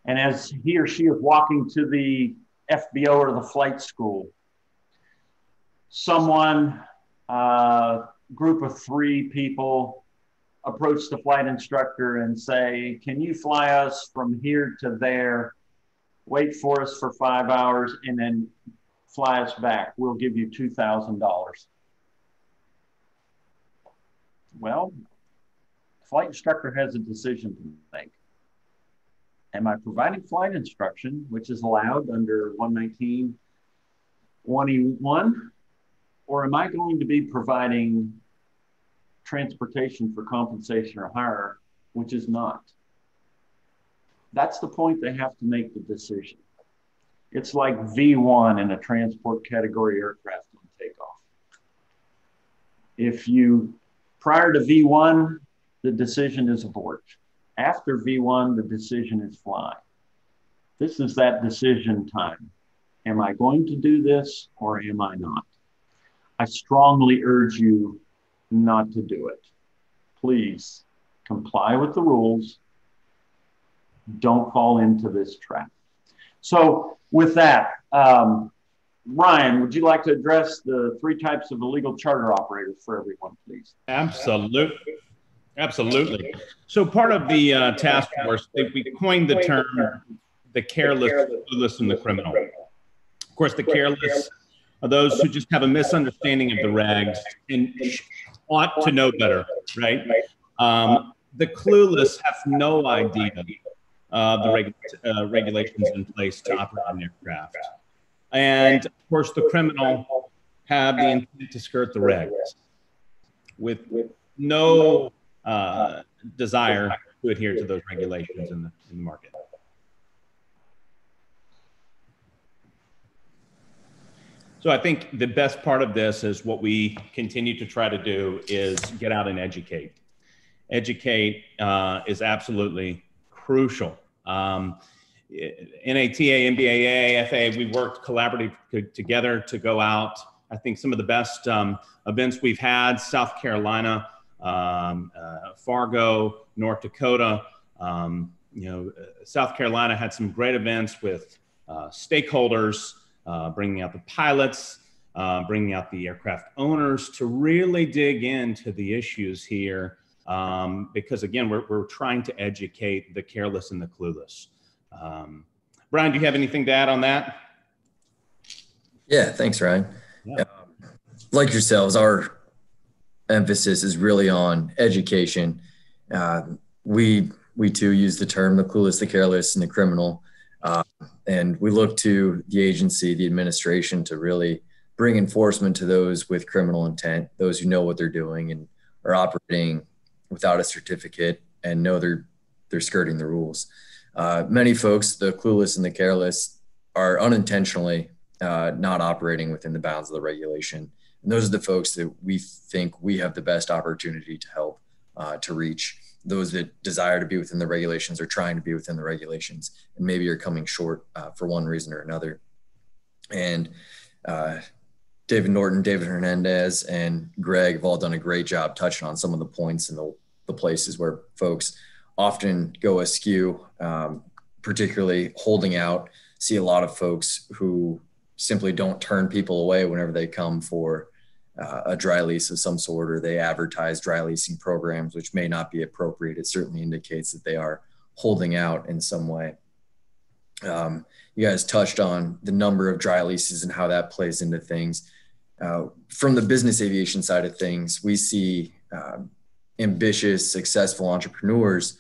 And as he or she is walking to the FBO or the flight school, someone, group of 3 people, approach the flight instructor and say, can you fly us from here to there, wait for us for 5 hours, and then fly us back? We'll give you $2,000. Well, the flight instructor has a decision to make. Am I providing flight instruction, which is allowed under 119.1E1, or am I going to be providing transportation for compensation or hire, which is not? That's the point they have to make the decision. It's like V1 in a transport category aircraft on takeoff. If you, prior to V1, the decision is abort. After V1, the decision is fly. This is that decision time. Am I going to do this or am I not? I strongly urge you not to do it. Please comply with the rules. Don't fall into this trap. So with that, Ryan, would you like to address the 3 types of illegal charter operators for everyone, please? Absolutely. Absolutely. So part of the task force, we coined the term the careless, the clueless, and the criminal. Of course, the careless are those who just have a misunderstanding of the regs and ought to know better, right? The clueless have no idea the regulations in place to operate an aircraft. And of course, the criminal have the intent to skirt the regs with no desire to adhere to those regulations in the market. So I think the best part of this is what we continue to try to do is get out and educate. Educate is absolutely crucial. NATA, NBAA, FAA, we worked collaboratively together to go out. I think some of the best events we've had, South Carolina, Fargo, North Dakota. South Carolina had some great events with stakeholders, bringing out the pilots, bringing out the aircraft owners to really dig into the issues here. Because again, we're trying to educate the careless and the clueless. Brian, do you have anything to add on that? Yeah, thanks, Ryan. Yeah. Like yourselves, our emphasis is really on education. We too use the term the clueless, the careless, and the criminal. And we look to the agency, the administration, to really bring enforcement to those with criminal intent, those who know what they're doing and are operating without a certificate and know they're skirting the rules. Many folks, the clueless and the careless, are unintentionally not operating within the bounds of the regulation. And those are the folks that we think we have the best opportunity to help to reach. Those that desire to be within the regulations or trying to be within the regulations and maybe are coming short for one reason or another. And David Norton, David Hernandez, and Greg have all done a great job touching on some of the points and the places where folks often go askew, particularly holding out. See a lot of folks who simply don't turn people away whenever they come for a dry lease of some sort, or they advertise dry leasing programs, which may not be appropriate. It certainly indicates that they are holding out in some way. You guys touched on the number of dry leases and how that plays into things. From the business aviation side of things, we see ambitious, successful entrepreneurs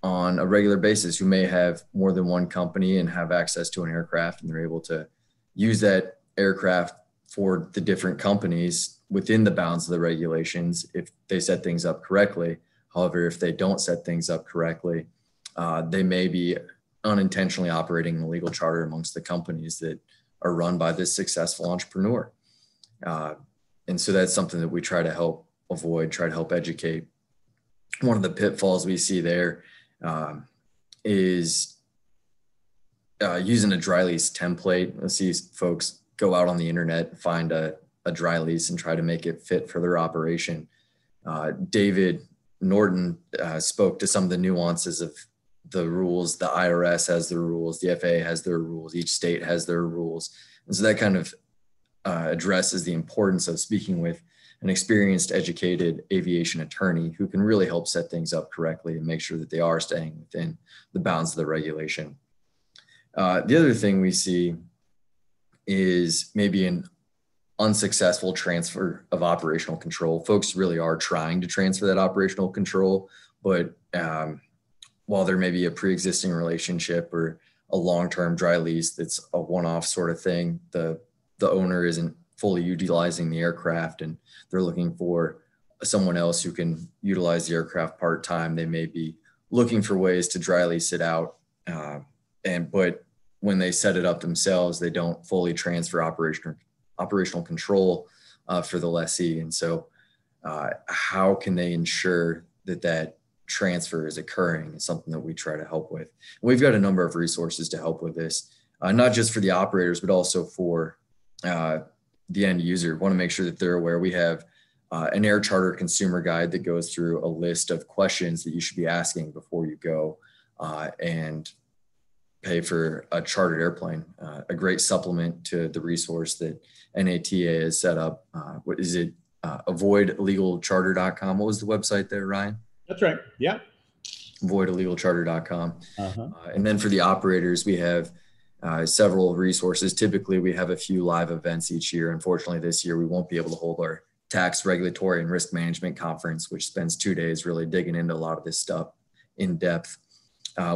on a regular basis who may have more than one company and have access to an aircraft, and they're able to use that aircraft for the different companies within the bounds of the regulations if they set things up correctly. However, if they don't set things up correctly, they may be unintentionally operating an illegal charter amongst the companies that are run by this successful entrepreneur. And so that's something that we try to help avoid, try to help educate. One of the pitfalls we see there is using a dry lease template. I see folks go out on the internet, find a dry lease and try to make it fit for their operation. David Norton spoke to some of the nuances of the rules. The IRS has their rules, the FAA has their rules, each state has their rules. And so that kind of addresses the importance of speaking with an experienced, educated aviation attorney who can really help set things up correctly and make sure that they are staying within the bounds of the regulation. The other thing we see is maybe an unsuccessful transfer of operational control. Folks really are trying to transfer that operational control, but while there may be a pre-existing relationship or a long-term dry lease that's a one-off sort of thing, the owner isn't fully utilizing the aircraft and they're looking for someone else who can utilize the aircraft part-time. They may be looking for ways to dry lease it out. But when they set it up themselves, they don't fully transfer operational control for the lessee. And so how can they ensure that transfer is occurring is something that we try to help with. And we've got a number of resources to help with this, not just for the operators, but also for the end user. Want to make sure that they're aware. We have an air charter consumer guide that goes through a list of questions that you should be asking before you go and pay for a chartered airplane. A great supplement to the resource that NATA has set up. What is it? avoidillegalcharter.com. What was the website there, Ryan? That's right. Yeah. avoidillegalcharter.com. And then for the operators, we have several resources. Typically, we have a few live events each year. Unfortunately, this year, we won't be able to hold our tax, regulatory, and risk management conference, which spends 2 days really digging into a lot of this stuff in depth.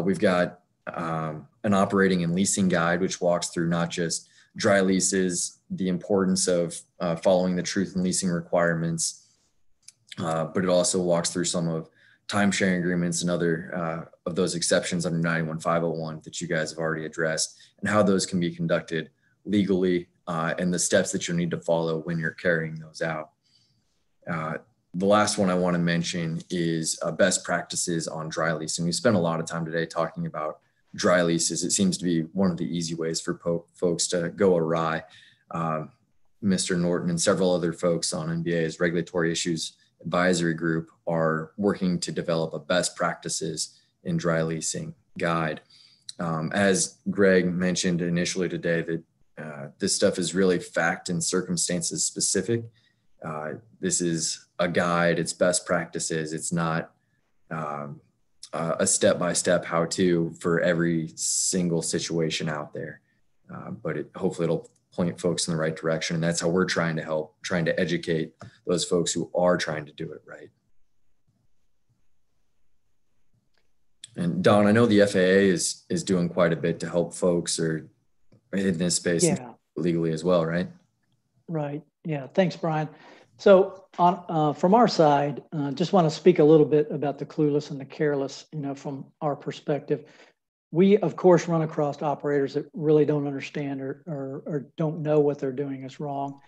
We've got an operating and leasing guide, which walks through not just dry leases, the importance of following the truth in leasing requirements, but it also walks through some of timesharing agreements and other of those exceptions under 91501 that you guys have already addressed, and how those can be conducted legally and the steps that you'll need to follow when you're carrying those out. The last one I want to mention is best practices on dry leasing. We spent a lot of time today talking about dry leases. It seems to be one of the easy ways for folks to go awry. Mr. Norton and several other folks on NBA's Regulatory Issues Advisory Group are working to develop a best practices in dry leasing guide. As Greg mentioned initially today, that this stuff is really fact and circumstances specific. This is a guide, it's best practices. It's not a step-by-step how-to for every single situation out there. But hopefully it'll point folks in the right direction. And that's how we're trying to help, trying to educate those folks who are trying to do it right. And Don, I know the FAA is doing quite a bit to help folks or in this space legally as well, right? Right. Yeah. Thanks, Brian. So from our side, just want to speak a little bit about the clueless and the careless, from our perspective. We, of course, run across operators that really don't understand or don't know what they're doing is wrong.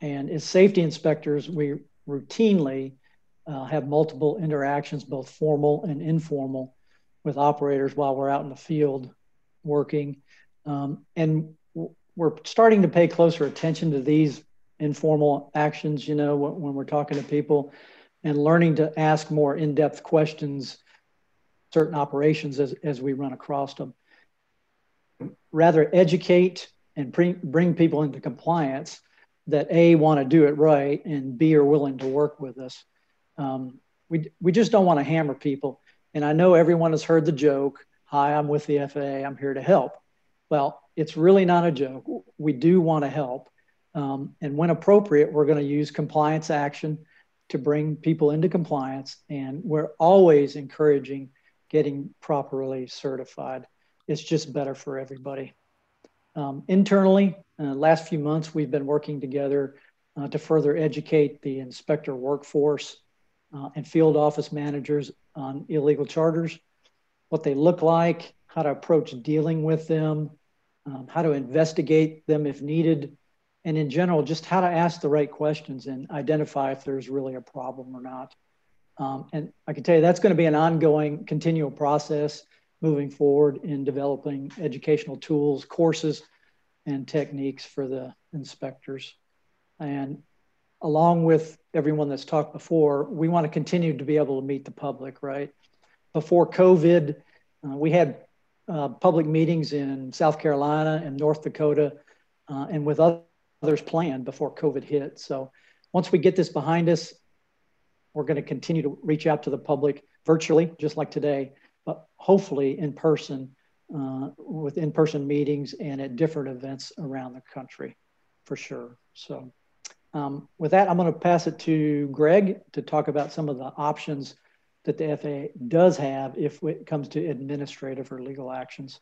And as safety inspectors, we routinely have multiple interactions, both formal and informal, with operators while we're out in the field working. And we're starting to pay closer attention to these informal actions, when we're talking to people, and learning to ask more in-depth questions, certain operations as we run across them. Rather educate and bring people into compliance that A, want to do it right, and B, are willing to work with us. We just don't want to hammer people. And I know everyone has heard the joke, hi, I'm with the FAA, I'm here to help. Well, it's really not a joke. We do want to help. And when appropriate, we're going to use compliance action to bring people into compliance. And we're always encouraging getting properly certified. It's just better for everybody. Internally, last few months, we've been working together to further educate the inspector workforce and field office managers on illegal charters, what they look like, how to approach dealing with them, how to investigate them if needed, and in general, just how to ask the right questions and identify if there's really a problem or not. And I can tell you that's going to be an ongoing, continual process moving forward in developing educational tools, courses, and techniques for the inspectors. And along with everyone that's talked before, we want to continue to be able to meet the public, right? Before COVID, we had public meetings in South Carolina and North Dakota, and with others planned before COVID hit. So once we get this behind us, we're going to continue to reach out to the public virtually, just like today, but hopefully in person, with in-person meetings and at different events around the country, for sure. So with that, I'm going to pass it to Greg to talk about some of the options that the FAA does have if it comes to administrative or legal actions.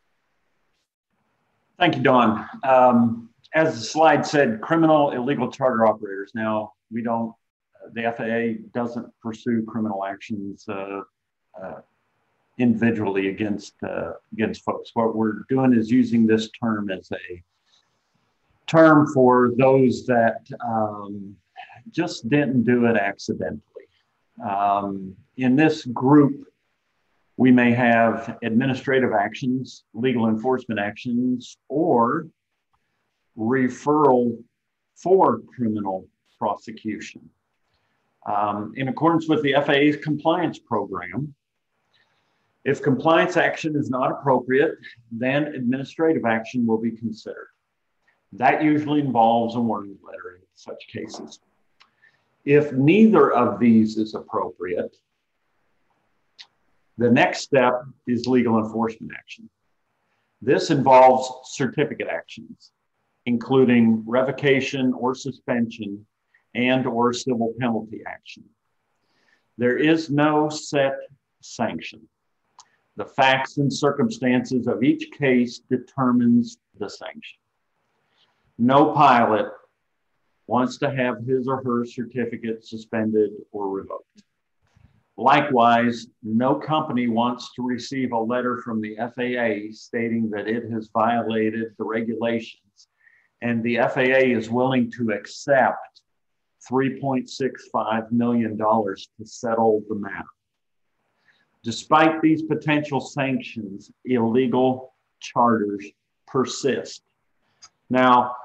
Thank you, Don. As the slide said, criminal illegal charter operators. Now, we don't, the FAA doesn't pursue criminal actions individually against folks. What we're doing is using this term as a term for those that just didn't do it accidentally. In this group, we may have administrative actions, legal enforcement actions, or referral for criminal prosecution. In accordance with the FAA's compliance program, if compliance action is not appropriate, then administrative action will be considered. That usually involves a warning letter in such cases. If neither of these is appropriate, the next step is legal enforcement action. This involves certificate actions, including revocation or suspension and or civil penalty action. There is no set sanction. The facts and circumstances of each case determines the sanction. No pilot wants to have his or her certificate suspended or revoked. Likewise, no company wants to receive a letter from the FAA stating that it has violated the regulations, and the FAA is willing to accept $3.65 million to settle the matter. Despite these potential sanctions, illegal charters persist. Now,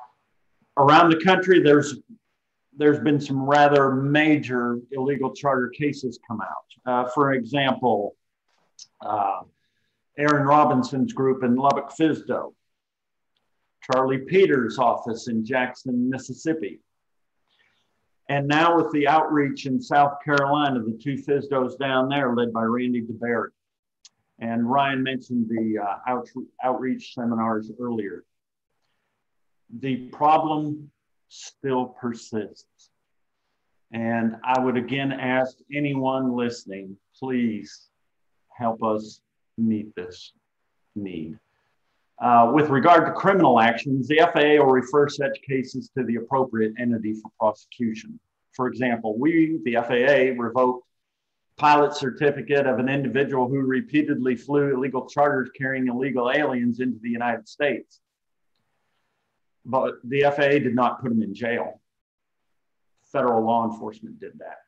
around the country, there's been some rather major illegal charter cases come out. For example, Aaron Robinson's group in Lubbock, Fisdo, Charlie Peters' office in Jackson, Mississippi. And now with the outreach in South Carolina, the two FISDOs down there led by Randy DeBerry. And Ryan mentioned the outreach seminars earlier. The problem still persists. And I would again ask anyone listening, please help us meet this need. With regard to criminal actions, the FAA will refer such cases to the appropriate entity for prosecution. For example, we, the FAA, revoked pilot certificate of an individual who repeatedly flew illegal charters carrying illegal aliens into the United States. But the FAA did not put him in jail. Federal law enforcement did that.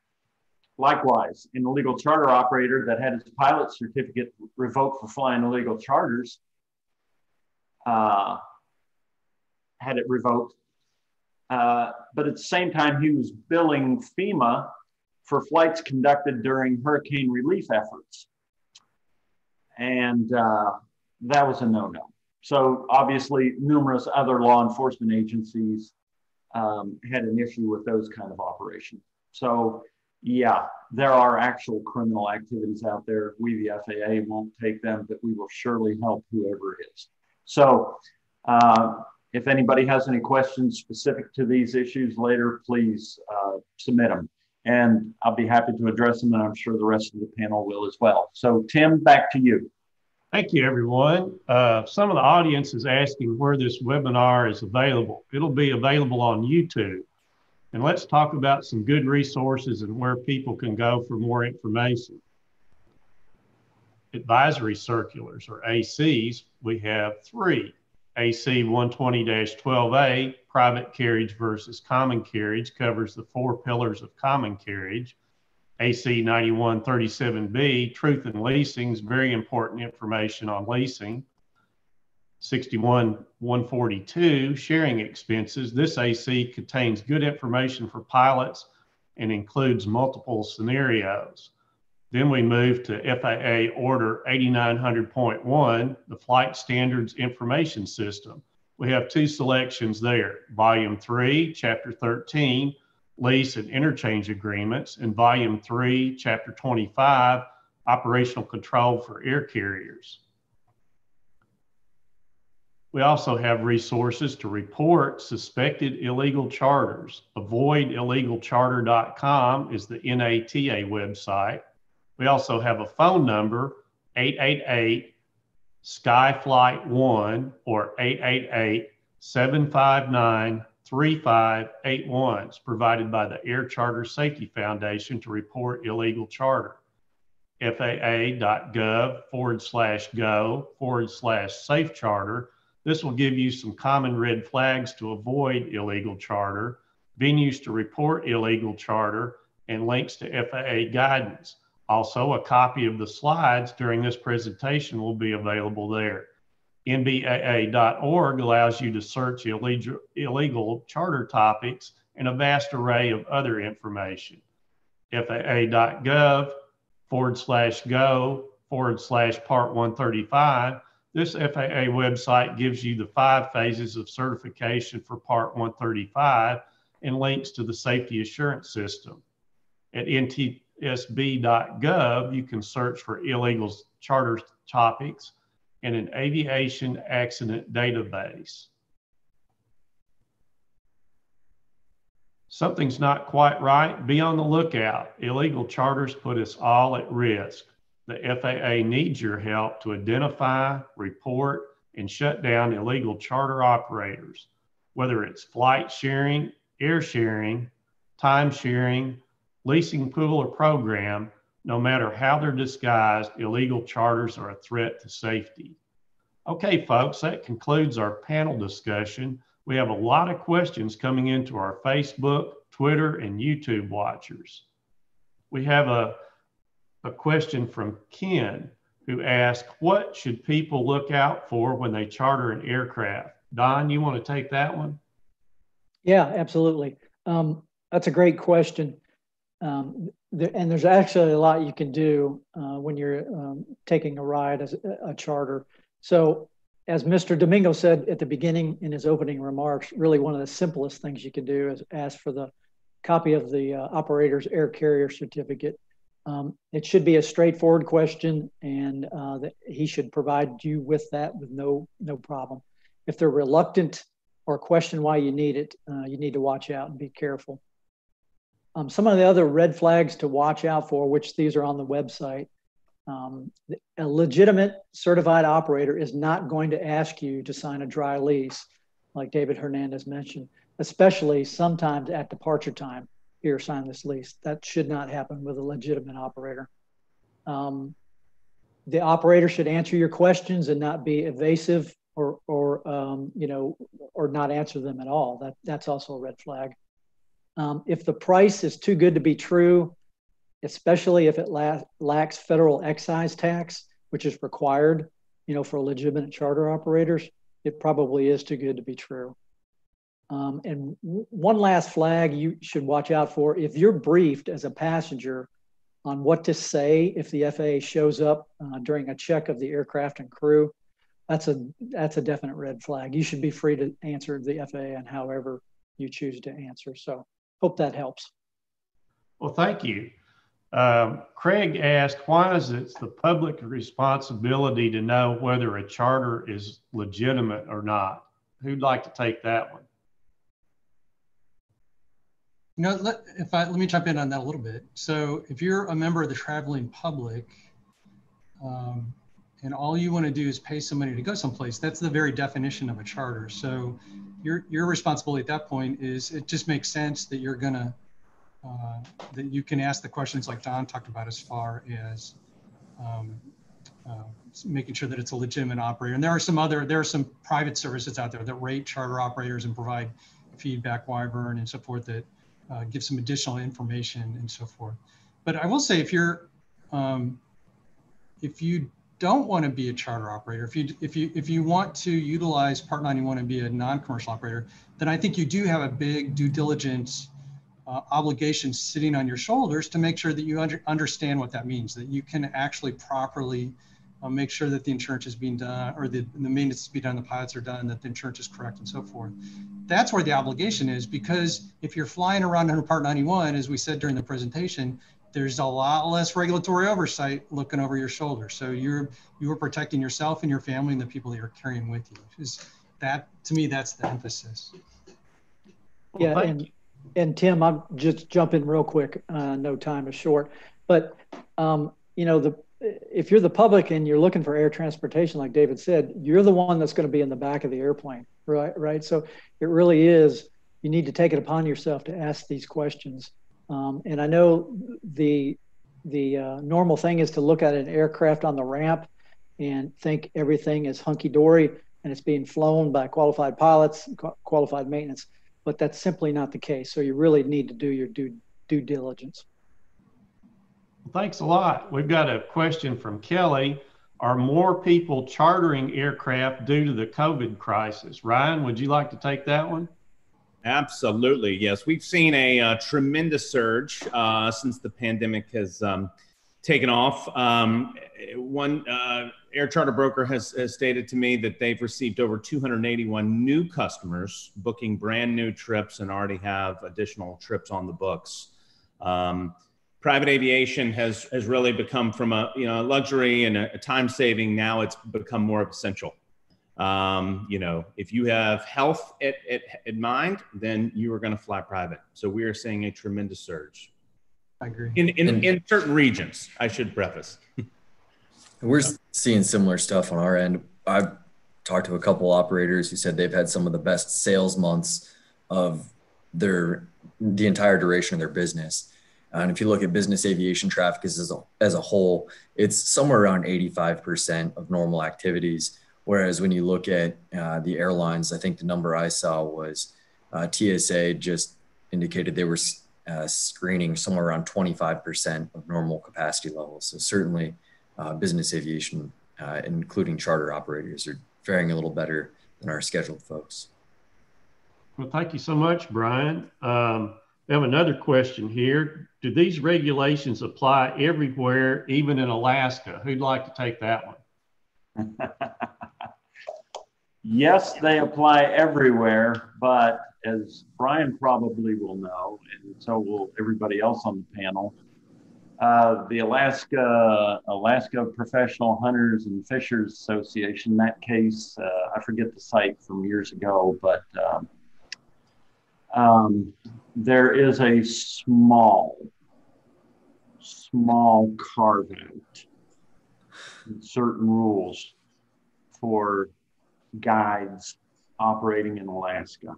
Likewise, an illegal charter operator that had his pilot certificate revoked for flying illegal charters had it revoked. But at the same time, he was billing FEMA for flights conducted during hurricane relief efforts. And that was a no-no. So obviously, numerous other law enforcement agencies had an issue with those kind of operations. So yeah, there are actual criminal activities out there. We, the FAA, won't take them, but we will surely help whoever it is. So if anybody has any questions specific to these issues later, please submit them. And I'll be happy to address them, and I'm sure the rest of the panel will as well. So Tim, back to you. Thank you, everyone. Some of the audience is asking where this webinar is available. It'll be available on YouTube. And let's talk about some good resources and where people can go for more information. Advisory circulars, or ACs, we have 3. AC 120-12A, private carriage versus common carriage, covers the 4 pillars of common carriage. AC 9137B, truth in leasing, is very important information on leasing. 61-142, sharing expenses. This AC contains good information for pilots and includes multiple scenarios. Then we move to FAA Order 8900.1, the Flight Standards Information System. We have 2 selections there, Volume 3, Chapter 13, Lease and Interchange Agreements, and Volume 3, Chapter 25, Operational Control for Air Carriers. We also have resources to report suspected illegal charters. AvoidIllegalCharter.com is the NATA website. We also have a phone number, 888-SKYFlight1 or 888-759-3581. It's provided by the Air Charter Safety Foundation to report illegal charter. faa.gov/go/SafeCharter. This will give you some common red flags to avoid illegal charter, venues to report illegal charter, and links to FAA guidance. Also, a copy of the slides during this presentation will be available there. NBAA.org allows you to search illegal charter topics and a vast array of other information. FAA.gov/go/Part 135. This FAA website gives you the 5 phases of certification for Part 135 and links to the safety assurance system. At NTSB.gov, you can search for illegal charter topics and an aviation accident database. Something's not quite right, be on the lookout. Illegal charters put us all at risk. The FAA needs your help to identify, report, and shut down illegal charter operators, whether it's flight sharing, air sharing, time sharing, leasing pool or program. No matter how they're disguised, illegal charters are a threat to safety. Okay, folks, that concludes our panel discussion. We have a lot of questions coming into our Facebook, Twitter, and YouTube watchers. We have a question from Ken, who asked, what should people look out for when they charter an aircraft? Don, you want to take that one? Yeah, absolutely. That's a great question. And there's actually a lot you can do when you're taking a ride as a charter. So as Mr. Domingo said at the beginning in his opening remarks, really one of the simplest things you can do is ask for the copy of the operator's air carrier certificate. It should be a straightforward question, and that he should provide you with that with no problem. If they're reluctant or question why you need it, you need to watch out and be careful. Some of the other red flags to watch out for, which these are on the website, a legitimate certified operator is not going to ask you to sign a dry lease, like David Hernandez mentioned, especially sometimes at departure time. Here, sign this lease. That should not happen with a legitimate operator. The operator should answer your questions and not be evasive or not answer them at all. That's also a red flag. If the price is too good to be true, especially if it lacks federal excise tax, which is required, for legitimate charter operators, it probably is too good to be true. And one last flag you should watch out for: if you're briefed as a passenger on what to say if the FAA shows up during a check of the aircraft and crew, that's a definite red flag. You should be free to answer the FAA and however you choose to answer. So hope that helps. Well, thank you. Craig asked, why is it the public responsibility to know whether a charter is legitimate or not? Who'd like to take that one? Let me jump in on that a little bit. So if you're a member of the traveling public, and all you want to do is pay somebody to go someplace, that's the very definition of a charter. So your responsibility at that point is, it just makes sense that you're gonna that you can ask the questions like Don talked about, as far as making sure that it's a legitimate operator. And there are some private services out there that rate charter operators and provide feedback, wyvern, and so forth that give some additional information and so forth. But I will say, if you don't want to be a charter operator, if you want to utilize Part 91 and be a non-commercial operator, then I think you do have a big due diligence obligation sitting on your shoulders to make sure that you understand what that means, that you can actually properly make sure that the insurance is being done, or the maintenance is being done, the pilots are done, that the insurance is correct, and so forth. That's where the obligation is, because if you're flying around under Part 91, as we said during the presentation, there's a lot less regulatory oversight looking over your shoulder. So you are protecting yourself and your family and the people that you're carrying with you. That, to me, that's the emphasis. Yeah, and Tim, I'm just jumping real quick. No time is short, but you know, if you're the public and you're looking for air transportation, like David said, you're the one that's going to be in the back of the airplane, right? So it really is, you need to take it upon yourself to ask these questions. And I know the normal thing is to look at an aircraft on the ramp and think everything is hunky-dory and it's being flown by qualified pilots, qualified maintenance, but that's simply not the case. So you really need to do your due diligence. Thanks a lot. We've got a question from Kelly. Are more people chartering aircraft due to the COVID crisis? Ryan, would you like to take that one? Absolutely, yes. We've seen a tremendous surge since the pandemic has taken off. One air charter broker has stated to me that they've received over 281 new customers booking brand new trips and already have additional trips on the books. Private aviation has really become from a luxury and a time saving. Now it's become more essential. If you have health in mind, then you are going to fly private. So we are seeing a tremendous surge. I agree. In certain regions, I should preface. We're seeing similar stuff on our end. I've talked to a couple operators who said they've had some of the best sales months of the entire duration of their business. And if you look at business aviation traffic as a whole, it's somewhere around 85% of normal activities. Whereas when you look at the airlines, I think the number I saw was TSA just indicated they were screening somewhere around 25% of normal capacity levels. So certainly business aviation, including charter operators, are faring a little better than our scheduled folks. Well, thank you so much, Brian. We have another question here. Do these regulations apply everywhere, even in Alaska? Who'd like to take that one? Yes, they apply everywhere, but as Brian probably will know, and so will everybody else on the panel, the Alaska Professional Hunters and Fishers Association, that case, I forget the site from years ago, but there is a small carve out in certain rules for guides operating in Alaska.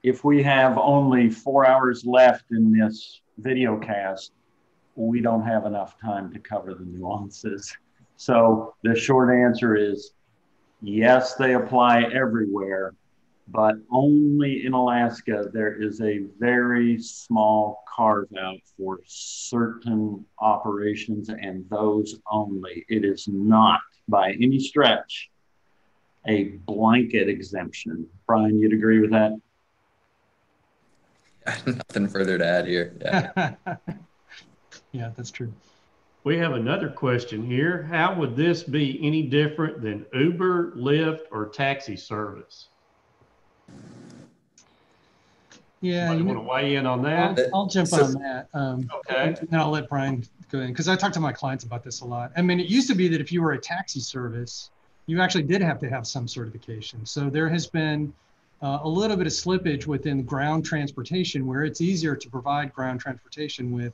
If we have only 4 hours left in this video cast, we don't have enough time to cover the nuances. So the short answer is yes, they apply everywhere, but only in Alaska there is a very small carve out for certain operations and those only. It is not by any stretch a blanket exemption. Brian, you'd agree with that? Nothing further to add here. Yeah. Yeah, that's true. We have another question here. How would this be any different than Uber, Lyft, or taxi service? Yeah, you want to weigh in on that? I'll jump on that. Okay. And then I'll let Brian go in, because I talk to my clients about this a lot. I mean, it used to be that if you were a taxi service, you actually did have to have some certification. So there has been a little bit of slippage within ground transportation, where it's easier to provide ground transportation with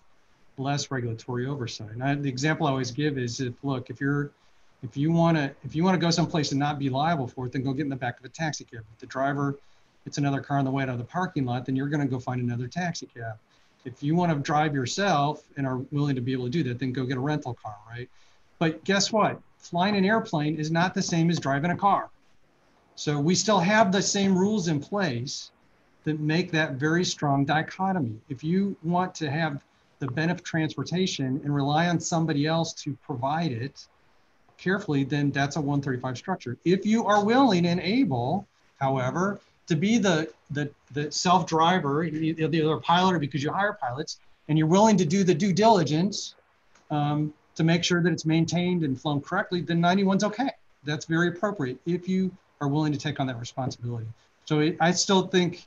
less regulatory oversight. And the example I always give is, if you want to go someplace and not be liable for it, then go get in the back of a taxi cab. If the driver, it's another car on the way out of the parking lot, then you're going to go find another taxi cab. If you want to drive yourself and are willing to be able to do that, then go get a rental car, right? But guess what? Flying an airplane is not the same as driving a car. So we still have the same rules in place that make that very strong dichotomy. If you want to have the benefit of transportation and rely on somebody else to provide it carefully, then that's a 135 structure. If you are willing and able, however, to be the self-driver, the other pilot, or because you hire pilots, and you're willing to do the due diligence to make sure that it's maintained and flown correctly, then 91's okay. That's very appropriate if you are willing to take on that responsibility. So I still think,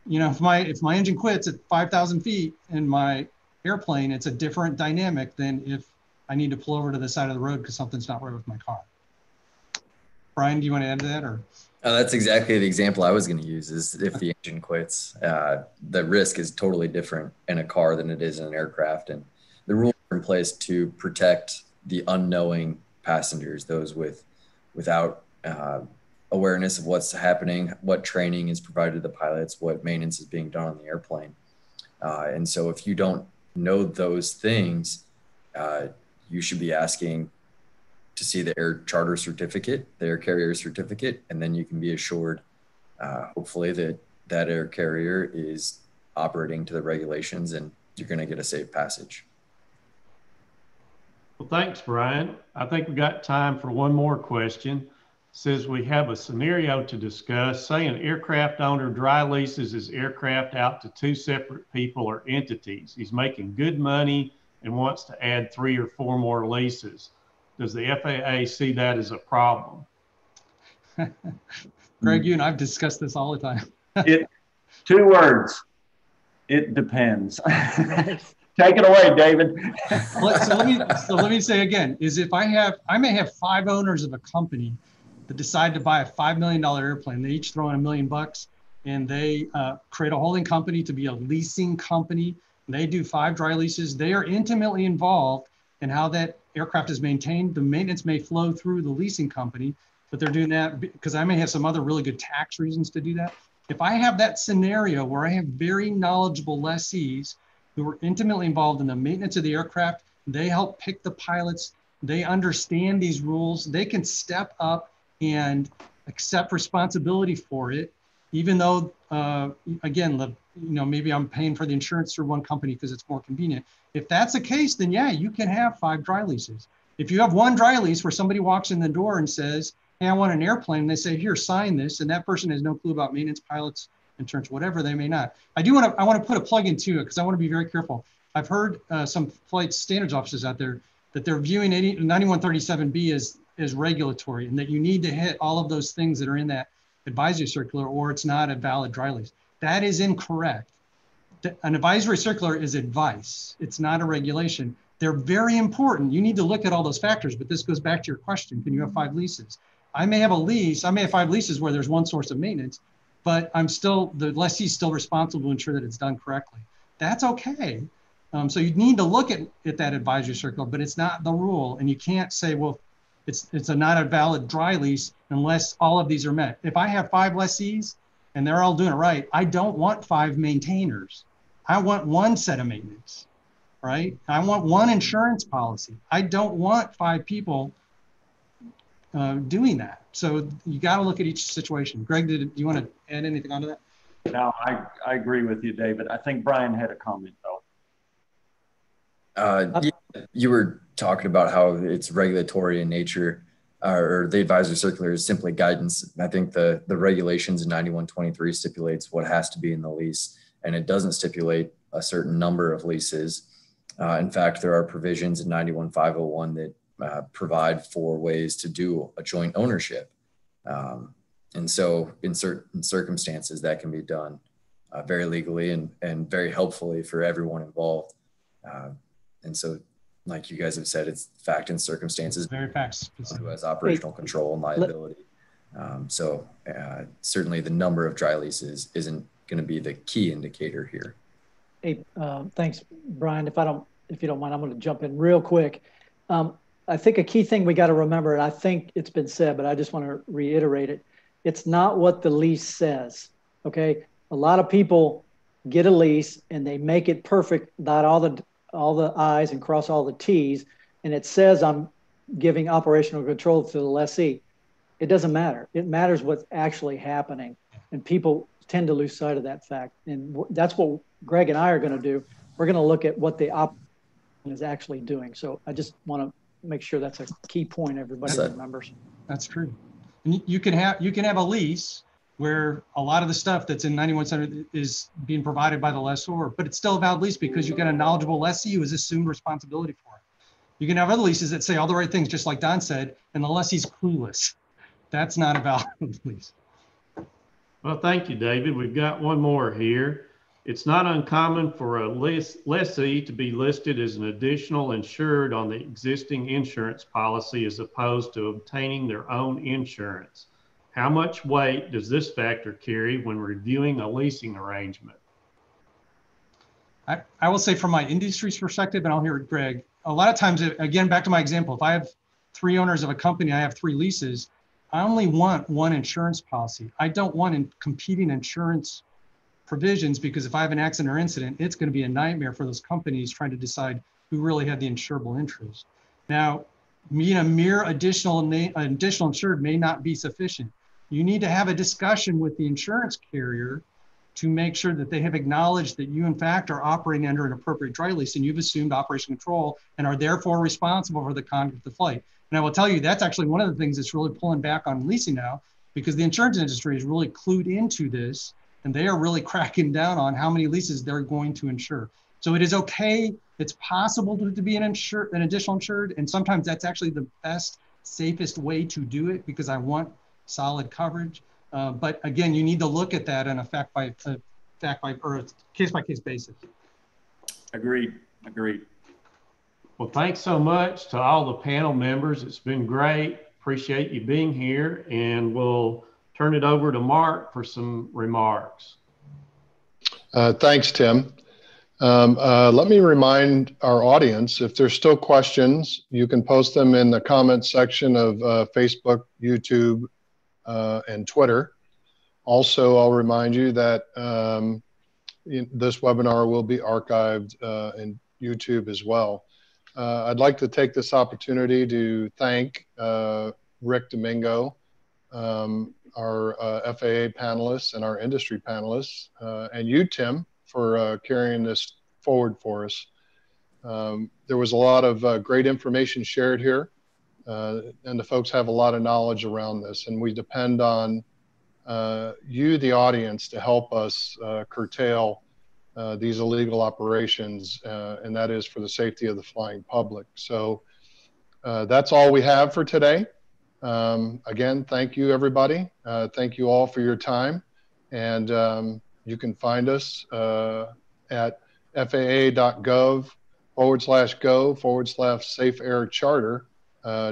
you know, if my engine quits at 5,000 feet in my airplane, it's a different dynamic than if I need to pull over to the side of the road because something's not right with my car. Brian, do you want to add to that, or? That's exactly the example I was going to use. Is if the engine quits, the risk is totally different in a car than it is in an aircraft, and the rules are in place to protect the unknowing passengers, those without awareness of what's happening, what training is provided to the pilots, what maintenance is being done on the airplane. And so if you don't know those things, you should be asking to see the air charter certificate, the air carrier certificate, and then you can be assured, hopefully, that air carrier is operating to the regulations and you're going to get a safe passage. Well, thanks, Brian. I think we got time for one more question. It says we have a scenario to discuss. Say an aircraft owner dry leases his aircraft out to two separate people or entities. He's making good money and wants to add 3 or 4 more leases. Does the FAA see that as a problem? Greg, you and I've discussed this all the time. 2 words. It depends. Take it away, David. So let me say again, is if I may have 5 owners of a company that decide to buy a $5 million airplane. They each throw in $1 million and they create a holding company to be a leasing company. They do 5 dry leases. They are intimately involved in how that aircraft is maintained. The maintenance may flow through the leasing company, but they're doing that because I may have some other really good tax reasons to do that. If I have that scenario where I have very knowledgeable lessees who are intimately involved in the maintenance of the aircraft, they help pick the pilots, they understand these rules, they can step up and accept responsibility for it, even though, again, maybe I'm paying for the insurance through one company because it's more convenient. If that's the case, then yeah, you can have 5 dry leases. If you have one dry lease where somebody walks in the door and says, hey, I want an airplane, and they say, here, sign this, and that person has no clue about maintenance, pilots, insurance, whatever, they may not. I want to put a plug in too, because I want to be very careful. I've heard some flight standards offices out there that they're viewing 9137B as regulatory, and that you need to hit all of those things that are in that advisory circular, or it's not a valid dry lease. That is incorrect. An advisory circular is advice. It's not a regulation. They're very important. You need to look at all those factors, but this goes back to your question. Can you have 5 leases? I may have a lease. I may have 5 leases where there's one source of maintenance, but the lessee is still responsible to ensure that it's done correctly. That's okay. So you need to look at that advisory circular, but it's not the rule. And you can't say, well, it's not a valid dry lease unless all of these are met. If I have 5 lessees and they're all doing it right, I don't want 5 maintainers. I want one set of maintenance, right? I want one insurance policy. I don't want 5 people doing that. So you got to look at each situation. Greg, do you want to add anything onto that? No, I agree with you, David. I think Brian had a comment though. You were talking about how it's regulatory in nature, or the advisory circular is simply guidance. I think the regulations in 9123 stipulates what has to be in the lease, and it doesn't stipulate a certain number of leases. In fact, there are provisions in 91501 that provide for ways to do a joint ownership. And so in certain circumstances that can be done very legally and very helpfully for everyone involved. And so, like you guys have said, it's fact and circumstances. Very facts. Who has operational control and liability. Certainly the number of dry leases isn't going to be the key indicator here. Hey, thanks, Brian. If you don't mind, I'm going to jump in real quick. I think a key thing we got to remember, and I think it's been said, but I just want to reiterate it. It's not what the lease says. Okay. A lot of people get a lease and they make it perfect, dot all the I's and cross all the T's. And it says I'm giving operational control to the lessee. It doesn't matter. It matters what's actually happening. And people tend to lose sight of that fact. And that's what Greg and I are going to do. We're going to look at what the op is actually doing. So I just want to make sure that's a key point everybody remembers. That's true. And you can have a lease where a lot of the stuff that's in 9100 is being provided by the lessor, but it's still a valid lease because you got a knowledgeable lessee who has assumed responsibility for it. You can have other leases that say all the right things, just like Don said, and the lessee's clueless. That's not a valid lease. Well, thank you, David. We've got one more here. It's not uncommon for a lessee to be listed as an additional insured on the existing insurance policy as opposed to obtaining their own insurance. How much weight does this factor carry when reviewing a leasing arrangement? I will say from my industry's perspective, and I'll hear it, Greg, a lot of times, again, back to my example, if I have 3 owners of a company, I have 3 leases, I only want 1 insurance policy. I don't want competing insurance provisions, because if I have an accident or incident, it's going to be a nightmare for those companies trying to decide who really had the insurable interest. Now, a mere additional insured may not be sufficient. You need to have a discussion with the insurance carrier to make sure that they have acknowledged that you, in fact, are operating under an appropriate dry lease and you've assumed operation control and are therefore responsible for the conduct of the flight. And I will tell you, that's actually one of the things that's really pulling back on leasing now, because the insurance industry is really clued into this and they are really cracking down on how many leases they're going to insure. So it is okay. It's possible to be an additional insured. And sometimes that's actually the best, safest way to do it, because I want solid coverage. But again, you need to look at that on a case-by-case basis. Agreed. Well, thanks so much to all the panel members. It's been great. Appreciate you being here, and we'll turn it over to Mark for some remarks. Thanks, Tim. Let me remind our audience, if there's still questions, you can post them in the comments section of Facebook, YouTube, and Twitter. Also, I'll remind you that this webinar will be archived in YouTube as well. I'd like to take this opportunity to thank Rick Domingo, our FAA panelists and our industry panelists, and you, Tim, for carrying this forward for us. There was a lot of great information shared here, and the folks have a lot of knowledge around this, and we depend on you, the audience, to help us curtail these illegal operations, and that is for the safety of the flying public. So that's all we have for today. Again, thank you, everybody. Thank you all for your time. And you can find us at faa.gov/go/SafeAirCharter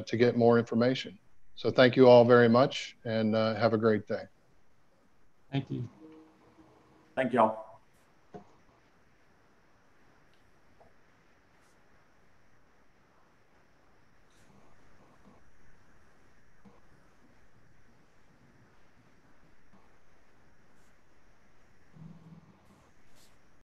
to get more information. So thank you all very much, and have a great day. Thank you. Thank y'all.